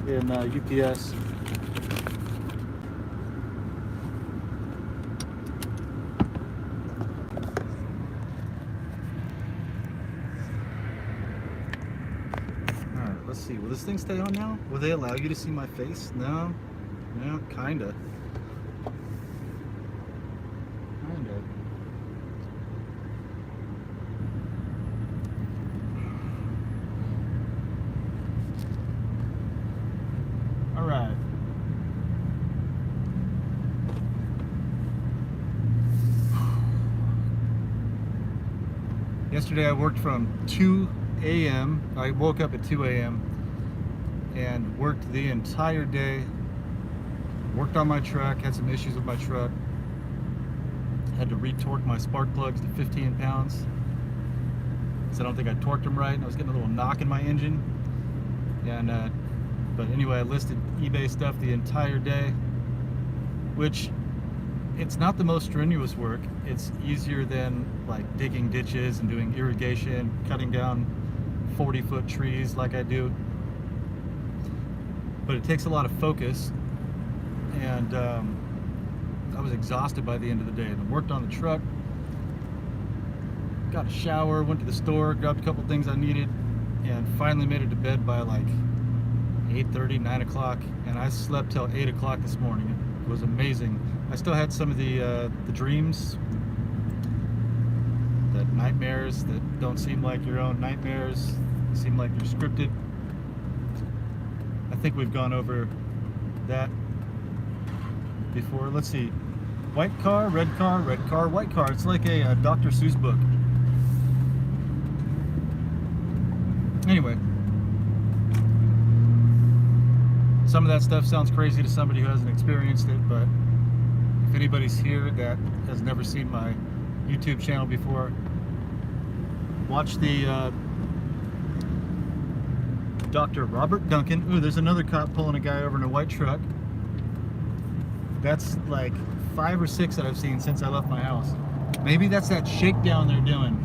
in UPS. Alright, let's see. Will this thing stay on now? Will they allow you to see my face? No? Yeah, kinda. Kinda. Alright. Yesterday I worked from 2 a.m. I woke up at 2 a.m. and worked the entire day. Worked on my truck, had some issues with my truck. Had to re-torque my spark plugs to 15 pounds. So I don't think I torqued them right, and I was getting a little knock in my engine. And but anyway, I listed eBay stuff the entire day, which it's not the most strenuous work. It's easier than like digging ditches and doing irrigation, cutting down 40-foot trees like I do. But it takes a lot of focus, and I was exhausted by the end of the day. And I worked on the truck, got a shower, went to the store, grabbed a couple things I needed, and finally made it to bed by like 8:30, 9 o'clock, and I slept till 8 o'clock this morning. It was amazing. I still had some of the dreams, the nightmares that don't seem like your own nightmares, seem like they're scripted. I think we've gone over that before. Let's see. White car, red car, red car, white car. It's like a Dr. Seuss book. Anyway. Some of that stuff sounds crazy to somebody who hasn't experienced it, but if anybody's here that has never seen my YouTube channel before, watch the Dr. Robert Duncan. Ooh, there's another cop pulling a guy over in a white truck. That's like 5 or 6 that I've seen since I left my house. Maybe that's that shakedown they're doing.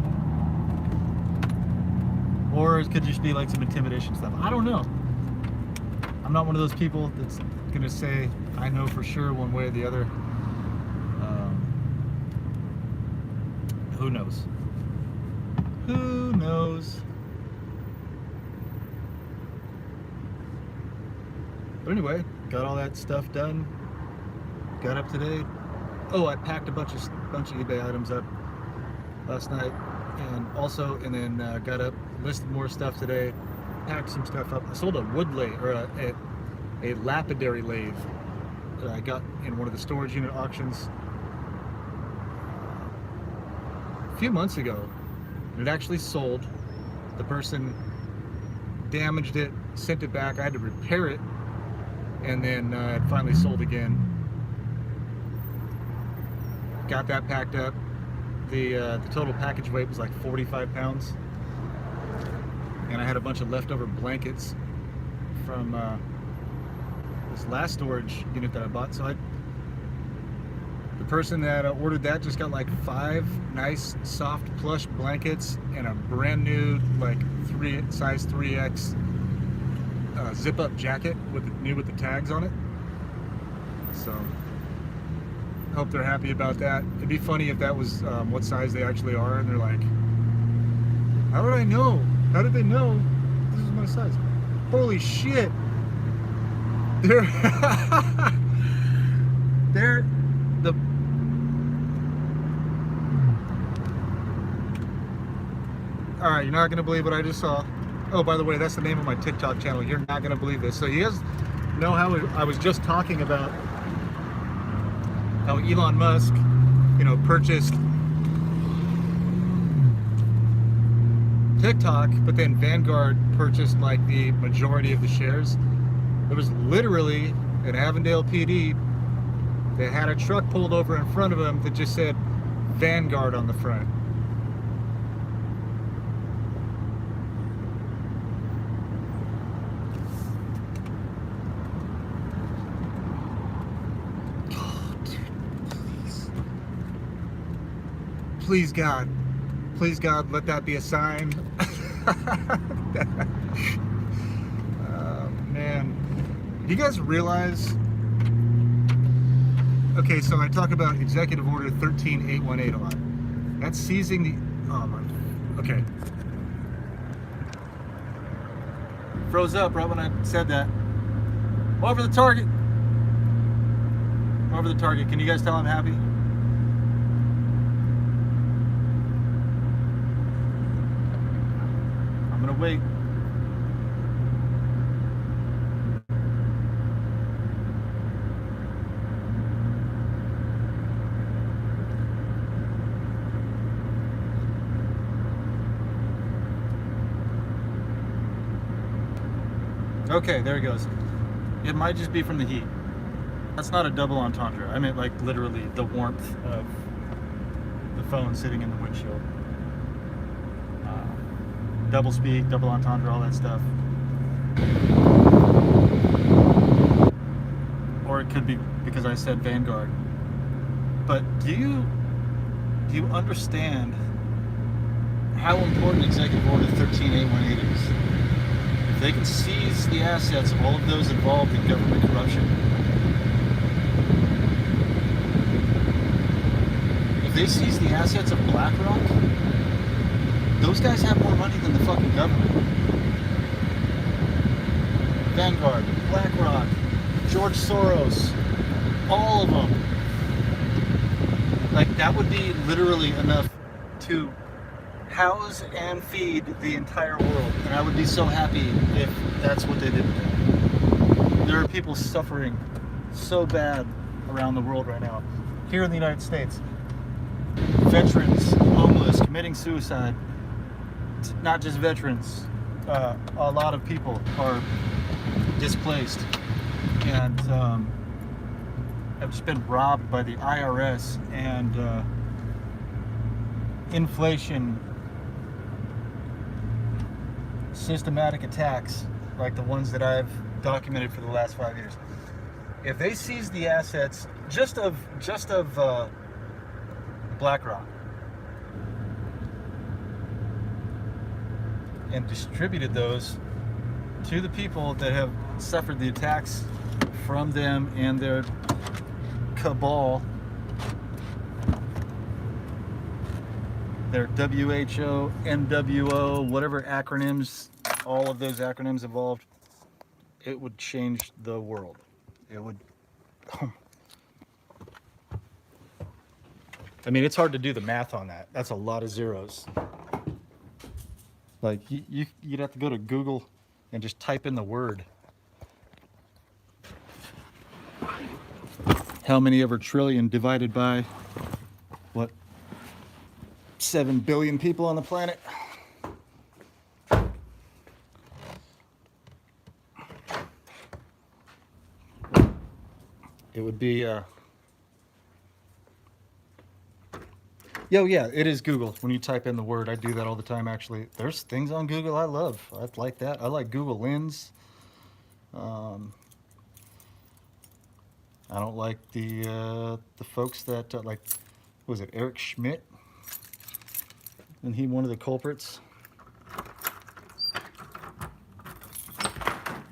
Or it could just be like some intimidation stuff. I don't know. I'm not one of those people that's gonna say I know for sure one way or the other. Who knows? Who knows? But anyway, got all that stuff done. Got up today. Oh, I packed a bunch of eBay items up last night, and then got up, listed more stuff today. Packed some stuff up. I sold a wood lathe, or a lapidary lathe that I got in one of the storage unit auctions a few months ago. It actually sold. The person damaged it, sent it back. I had to repair it, and then it finally sold again. Got that packed up. The total package weight was like 45 pounds. And I had a bunch of leftover blankets from this last storage unit that I bought. So the person that ordered that just got like 5 nice soft plush blankets and a brand new like size 3X zip up jacket with the tags on it. So I hope they're happy about that. It'd be funny if that was what size they actually are, and they're like, how did I know? How did they know this is my size? Holy shit! They're the all right. You're not gonna believe what I just saw. Oh, by the way, that's the name of my TikTok channel. You're not gonna believe this. So you guys know how I was just talking about how Elon Musk, purchased TikTok, but then Vanguard purchased like the majority of the shares. There was literally an Avondale PD that had a truck pulled over in front of him that just said Vanguard on the front. Oh, dude, please God, let that be a sign. Do you guys realize? Okay, so I talk about Executive Order 13818 a lot. That's seizing the. Oh my. Okay. Froze up right when I said that. Over the target. Over the target. Can you guys tell I'm happy? I'm gonna wait. Okay, there it goes. It might just be from the heat. That's not a double entendre. I meant like literally the warmth of the phone sitting in the windshield. Double speak, double entendre, all that stuff. Or it could be because I said Vanguard. But do you understand how important Executive Order 13818 is? If they can seize the assets of all of those involved in government corruption, if they seize the assets of BlackRock, those guys have more money than the fucking government. Vanguard, BlackRock, George Soros, all of them. Like, that would be literally enough to house and feed the entire world. And I would be so happy if that's what they did. There are people suffering so bad around the world right now. Here in the United States. Veterans, homeless, committing suicide. Not just veterans. A lot of people are displaced. And have just been robbed by the IRS and inflation, systematic attacks like the ones that I've documented for the last 5 years. If they seize the assets just of BlackRock and distributed those to the people that have suffered the attacks from them and their cabal, their WHO, NWO, whatever acronyms, all of those acronyms involved, it would change the world. It would. I mean, it's hard to do the math on that. That's a lot of zeros. Like, you'd have to go to Google and just type in the word. How many over trillion divided by, what, 7 billion people on the planet? It would be, yeah, it is Google. When you type in the word, I do that all the time, actually. There's things on Google I love. I like that. I like Google Lens. I don't like the folks that, like, was it Eric Schmidt? And he one of the culprits?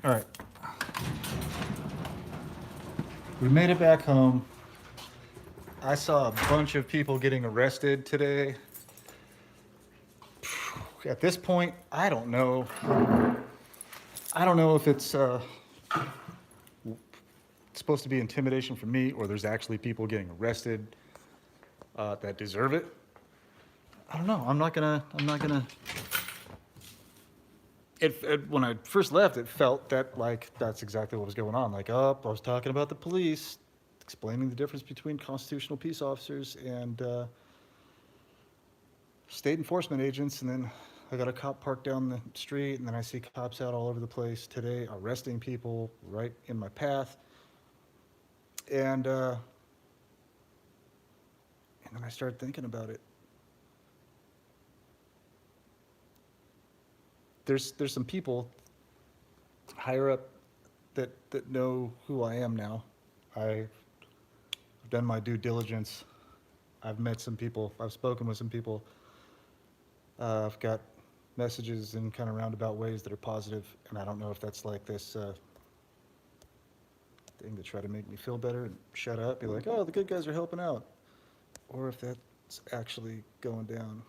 All right. We made it back home. I saw a bunch of people getting arrested today. At this point, I don't know. I don't know if it's supposed to be intimidation for me or there's actually people getting arrested that deserve it. I don't know. I'm not gonna. When I first left, it felt that like that's exactly what was going on. Like, I was talking about the police, explaining the difference between constitutional peace officers and state enforcement agents, and then I got a cop parked down the street, and then I see cops out all over the place today, arresting people right in my path, and then I started thinking about it. There's some people higher up that know who I am now. I've done my due diligence. I've met some people. I've spoken with some people. I've got messages in kind of roundabout ways that are positive, and I don't know if that's like this thing to try to make me feel better and shut up, be like, oh, the good guys are helping out. Or if that's actually going down.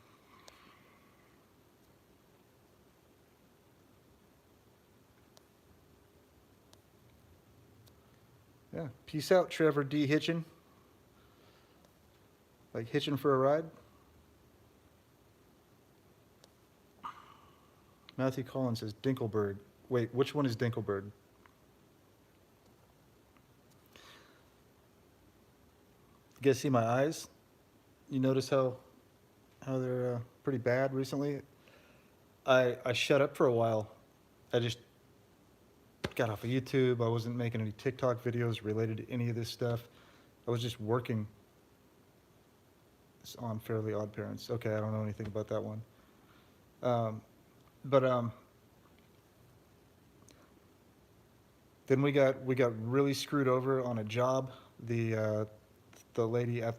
Yeah. Peace out, Trevor D. Hitchin. Like hitching for a ride. Matthew Collins says Dinkelberg. Wait, which one is Dinkelberg? You guys see my eyes? You notice how they're pretty bad recently? I shut up for a while. I just got off of YouTube. I wasn't making any TikTok videos related to any of this stuff. I was just working. It's on Fairly Odd Parents. Okay, I don't know anything about that one. But then we got really screwed over on a job. The lady at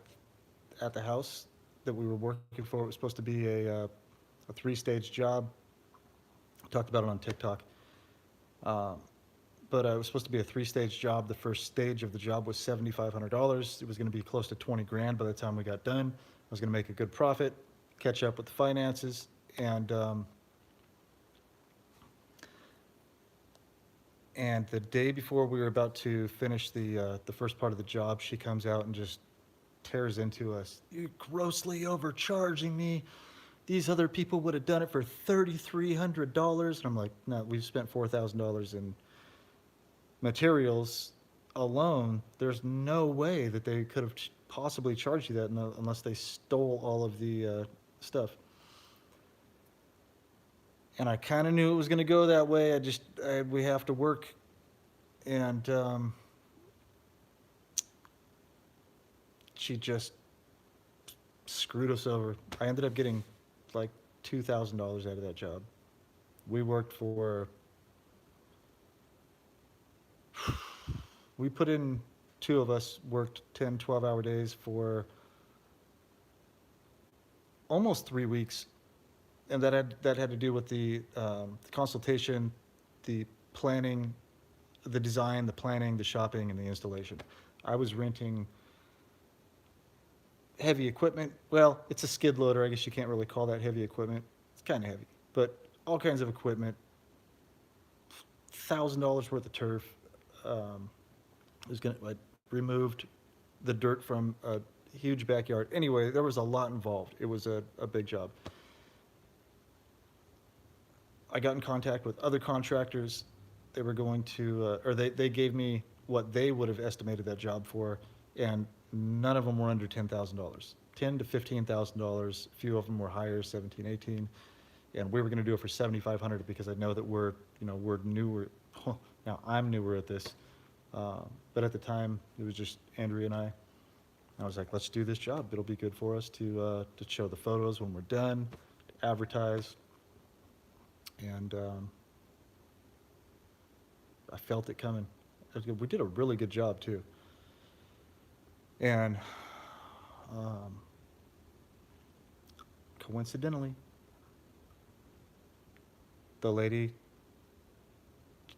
the house that we were working for, it was supposed to be a 3-stage job. I talked about it on TikTok. But it was supposed to be a 3-stage job. The first stage of the job was $7,500. It was going to be close to 20 grand by the time we got done. I was going to make a good profit, catch up with the finances, and the day before we were about to finish the first part of the job, she comes out and just tears into us. You're grossly overcharging me. These other people would have done it for $3,300. And I'm like, no, we've spent $4,000 in materials alone. There's no way that they could have possibly charged you that unless they stole all of the stuff. And I kind of knew it was going to go that way. We have to work. And she just screwed us over. I ended up getting like $2,000 out of that job. We worked for, we put in, 2 of us worked 10, 12-hour days for almost 3 weeks. And that had to do with the consultation, the planning, the design, the planning, the shopping, and the installation. I was renting heavy equipment. Well, it's a skid loader. I guess you can't really call that heavy equipment. It's kind of heavy, but all kinds of equipment. $1,000 worth of turf. I removed the dirt from a huge backyard. Anyway, there was a lot involved. It was a big job. I got in contact with other contractors. They were going to, or they gave me what they would have estimated that job for, and none of them were under $10,000. $10,000 to $15,000. A few of them were higher, 17, 18, and we were going to do it for $7,500 because I know that we're newer. Now I'm newer at this, but at the time it was just Andrea and I. I was like, let's do this job. It'll be good for us to show the photos when we're done, to advertise. And I felt it coming. We did a really good job too. And coincidentally, the lady,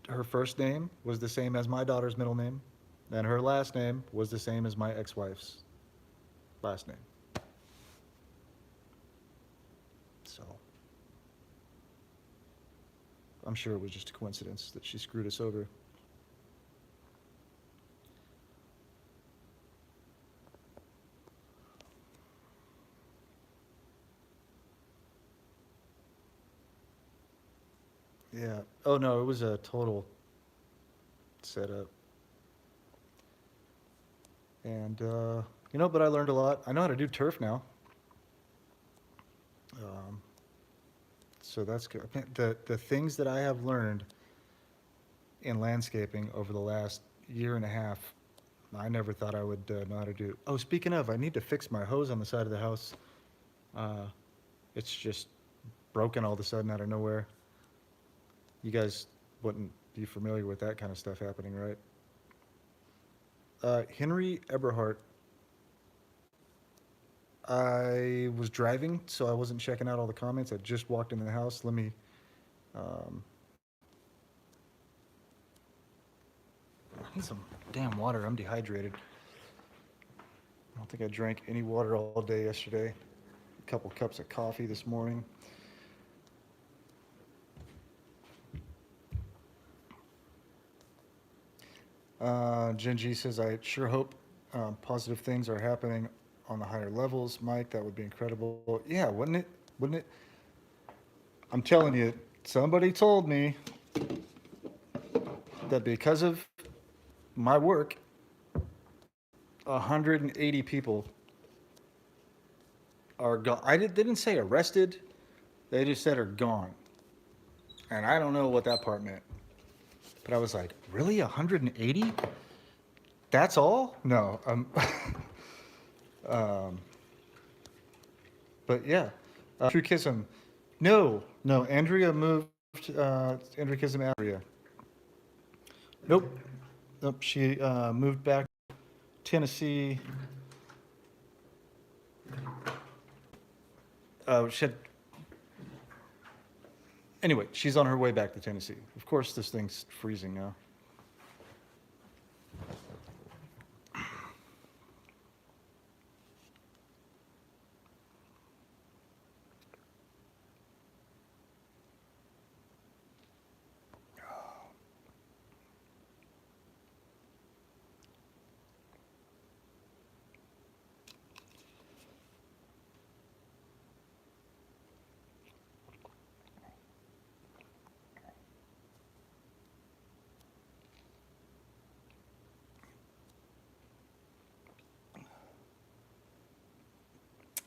her first name was the same as my daughter's middle name, and her last name was the same as my ex-wife's last name. So I'm sure it was just a coincidence that she screwed us over. Yeah. Oh no, it was a total setup. And but I learned a lot. I know how to do turf now. So that's good. The things that I have learned in landscaping over the last year and a half, I never thought I would know how to do. Oh, speaking of, I need to fix my hose on the side of the house. It's just broken all of a sudden out of nowhere. You guys wouldn't be familiar with that kind of stuff happening, right? Henry Eberhardt. I was driving, so I wasn't checking out all the comments. I just walked into the house. Let me I need some damn water. I'm dehydrated. I don't think I drank any water all day yesterday. A couple cups of coffee this morning. Jen G says, I sure hope positive things are happening on the higher levels. Mike, that would be incredible. Yeah, wouldn't it? Wouldn't it? I'm telling you, somebody told me that because of my work, 180 people are gone. They didn't say arrested, they just said are gone. And I don't know what that part meant. But I was like, really? 180? That's all? No. Um, but yeah. True Kism. No, no. Andrea moved. Andrea Kism, Andrea. Nope. Nope. She moved back to Tennessee. She had, anyway, she's on her way back to Tennessee. Of course, this thing's freezing now.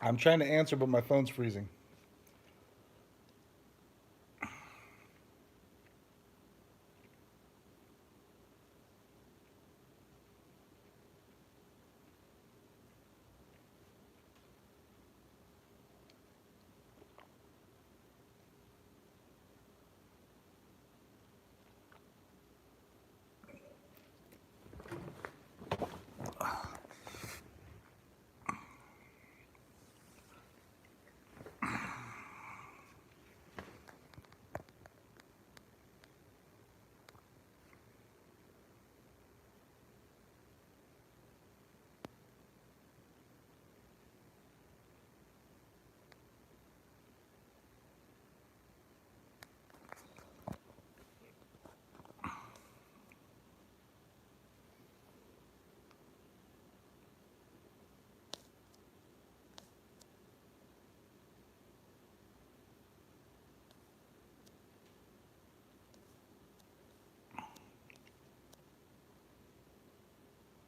I'm trying to answer, but my phone's freezing.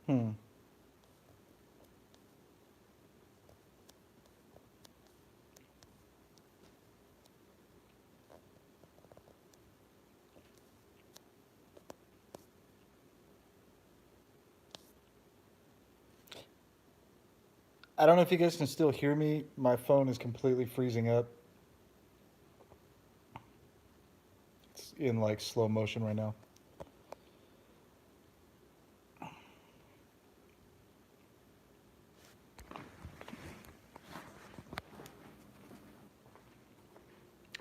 Hmm. I don't know if you guys can still hear me. My phone is completely freezing up. It's in like slow motion right now.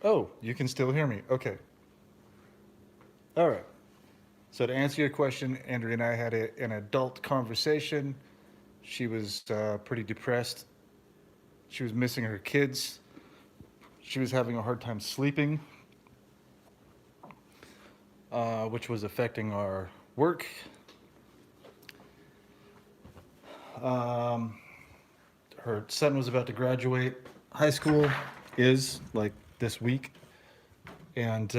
Oh, you can still hear me. Okay. All right. So to answer your question, Andrea and I had an adult conversation. She was pretty depressed. She was missing her kids. She was having a hard time sleeping, which was affecting our work. Um, Her son was about to graduate high school, is like this week, and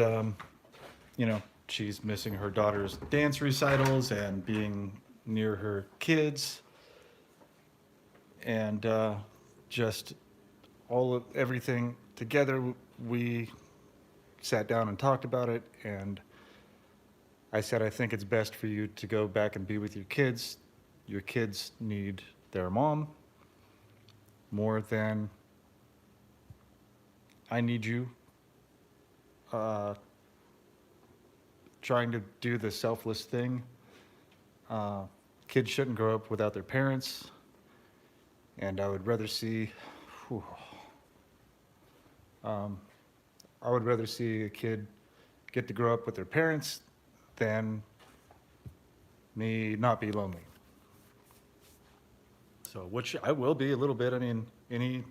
you know, she's missing her daughter's dance recitals and being near her kids, and just all of everything together. We sat down and talked about it, and I said, I think it's best for you to go back and be with your kids. Your kids need their mom more than I need you. Uh, Trying to do the selfless thing. Uh, Kids shouldn't grow up without their parents, and I would rather see. Whew, um, I would rather see a kid get to grow up with their parents than me not be lonely. So, which I will be a little bit. I mean, any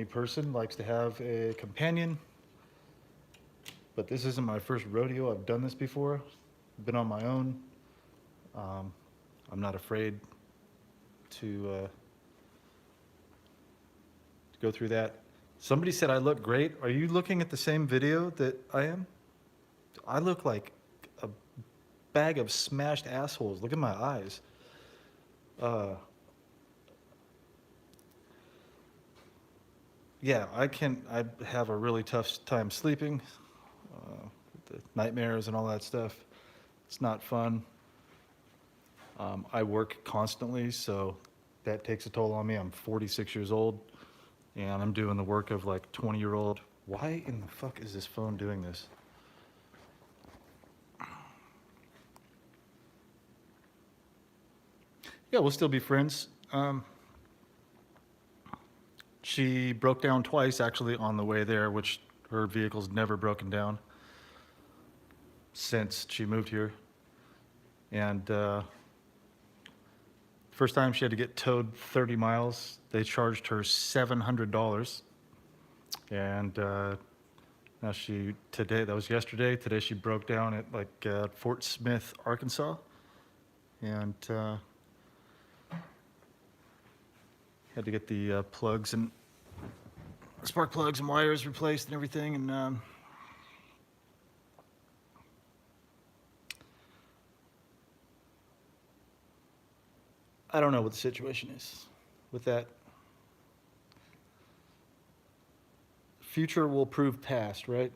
person likes to have a companion, but this isn't my first rodeo. I've done this before. Been on my own. Um, I'm not afraid to go through that. Somebody said I look great. Are you looking at the same video that I am? I look like a bag of smashed assholes. Look at my eyes. Uh, yeah, I have a really tough time sleeping. The nightmares and all that stuff. It's not fun. I work constantly, so that takes a toll on me. I'm 46 years old, and I'm doing the work of like 20-year-old. Why in the fuck is this phone doing this? Yeah, we'll still be friends. She broke down twice actually on the way there, which her vehicle's never broken down since she moved here. And first time she had to get towed 30 miles, they charged her $700. And now today, that was yesterday, today she broke down at like Fort Smith, Arkansas. And had to get the plugs and spark plugs and wires replaced and everything. And I don't know what the situation is with that. Future will prove past, right?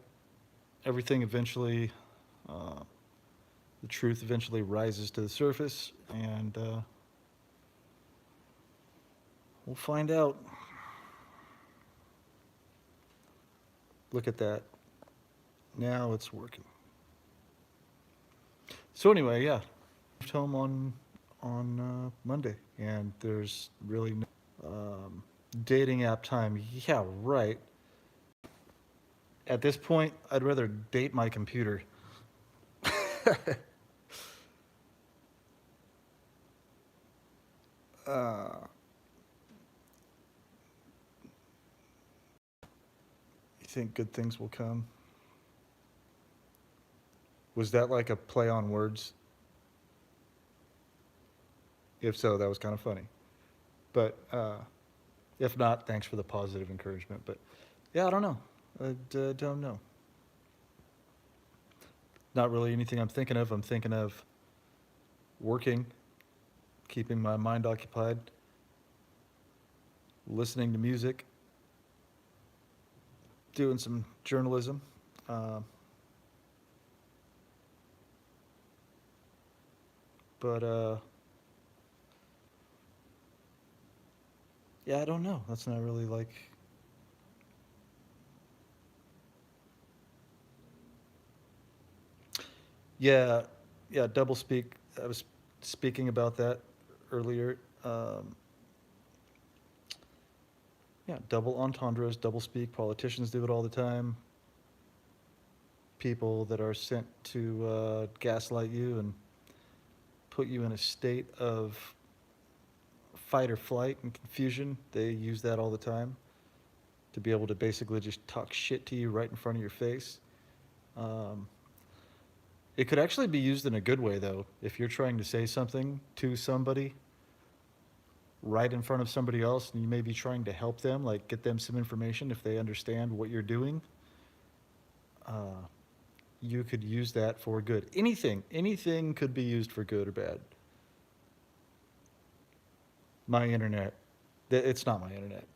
Everything eventually, the truth eventually rises to the surface, and we'll find out. Look at that. Now it's working. So anyway, yeah, left home on Monday, and there's really no dating app time. Yeah, right. At this point, I'd rather date my computer. You think good things will come? Was that like a play on words? If so, that was kind of funny. But if not, thanks for the positive encouragement. But yeah, I don't know. I don't know. Not really anything I'm thinking of. I'm thinking of working, keeping my mind occupied, listening to music, doing some journalism. But yeah, I don't know. That's not really like. Yeah, yeah, double speak. I was speaking about that earlier. Yeah, double entendres, double speak. Politicians do it all the time. People that are sent to gaslight you and put you in a state of fight or flight and confusion, they use that all the time to be able to basically just talk shit to you right in front of your face. It could actually be used in a good way, though. If you're trying to say something to somebody right in front of somebody else and you may be trying to help them, like get them some information if they understand what you're doing, you could use that for good. Anything could be used for good or bad. My internet, it's not my internet.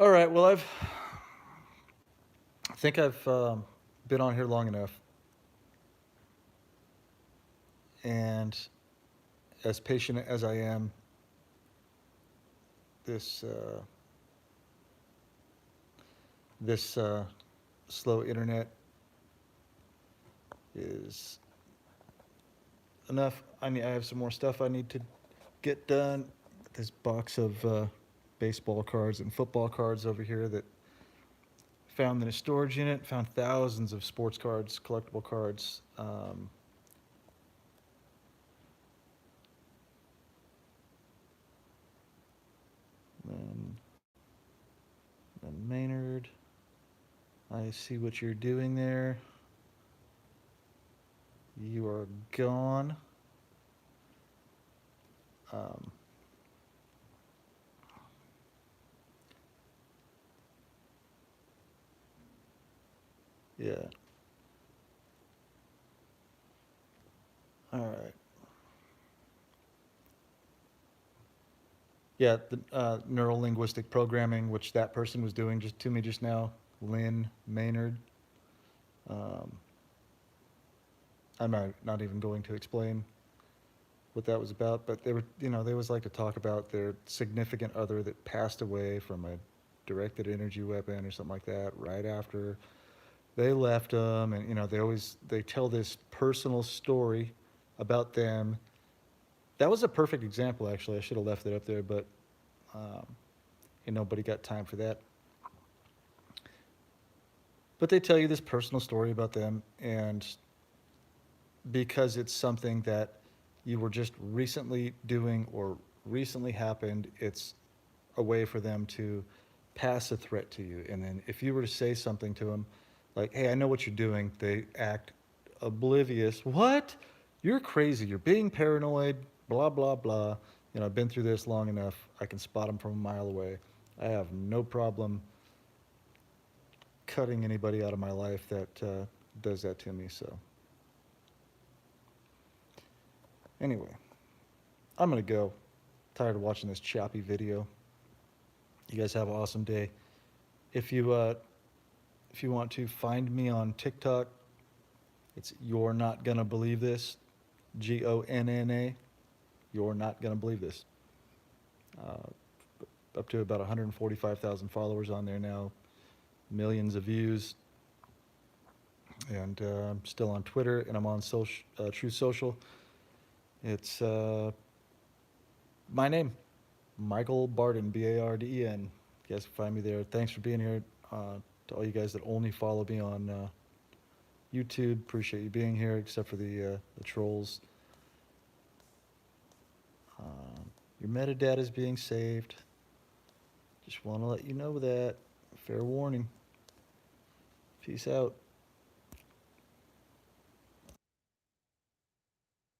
All right, well, I think I've been on here long enough. And as patient as I am, this slow internet is enough. I have some more stuff I need to get done. This box of baseball cards and football cards over here that found in a storage unit. Found thousands of sports cards, collectible cards. Then, then Maynard. I see what you're doing there. You are gone. Um, yeah. All right. Yeah, the neural linguistic programming, which that person was doing just to me just now, Lynn Maynard. Um, I'm not even going to explain what that was about, but they were, they always like to talk about their significant other that passed away from a directed energy weapon or something like that right after they left them, and they tell this personal story about them. That was a perfect example, actually. I should have left it up there, but um, nobody got time for that. But they tell you this personal story about them, and because it's something that you were just recently doing or recently happened, it's a way for them to pass a threat to you. And then if you were to say something to them, like, hey, I know what you're doing, they act oblivious. What? You're crazy. You're being paranoid, blah, blah, blah. I've been through this long enough. I can spot them from a mile away. I have no problem cutting anybody out of my life that does that to me. So, anyway, I'm going to go. Tired of watching this choppy video. You guys have an awesome day. If you want to find me on TikTok, it's You're Not Gonna Believe This, Gonna. You're Not Gonna Believe This. Uh, Up to about 145,000 followers on there now, millions of views, and I'm still on Twitter, and I'm on True Social. It's my name, Michael Barden, Barden. You guys can find me there. Thanks for being here. To all you guys that only follow me on YouTube, appreciate you being here, except for the trolls. Your metadata is being saved. Just want to let you know that. Fair warning. Peace out.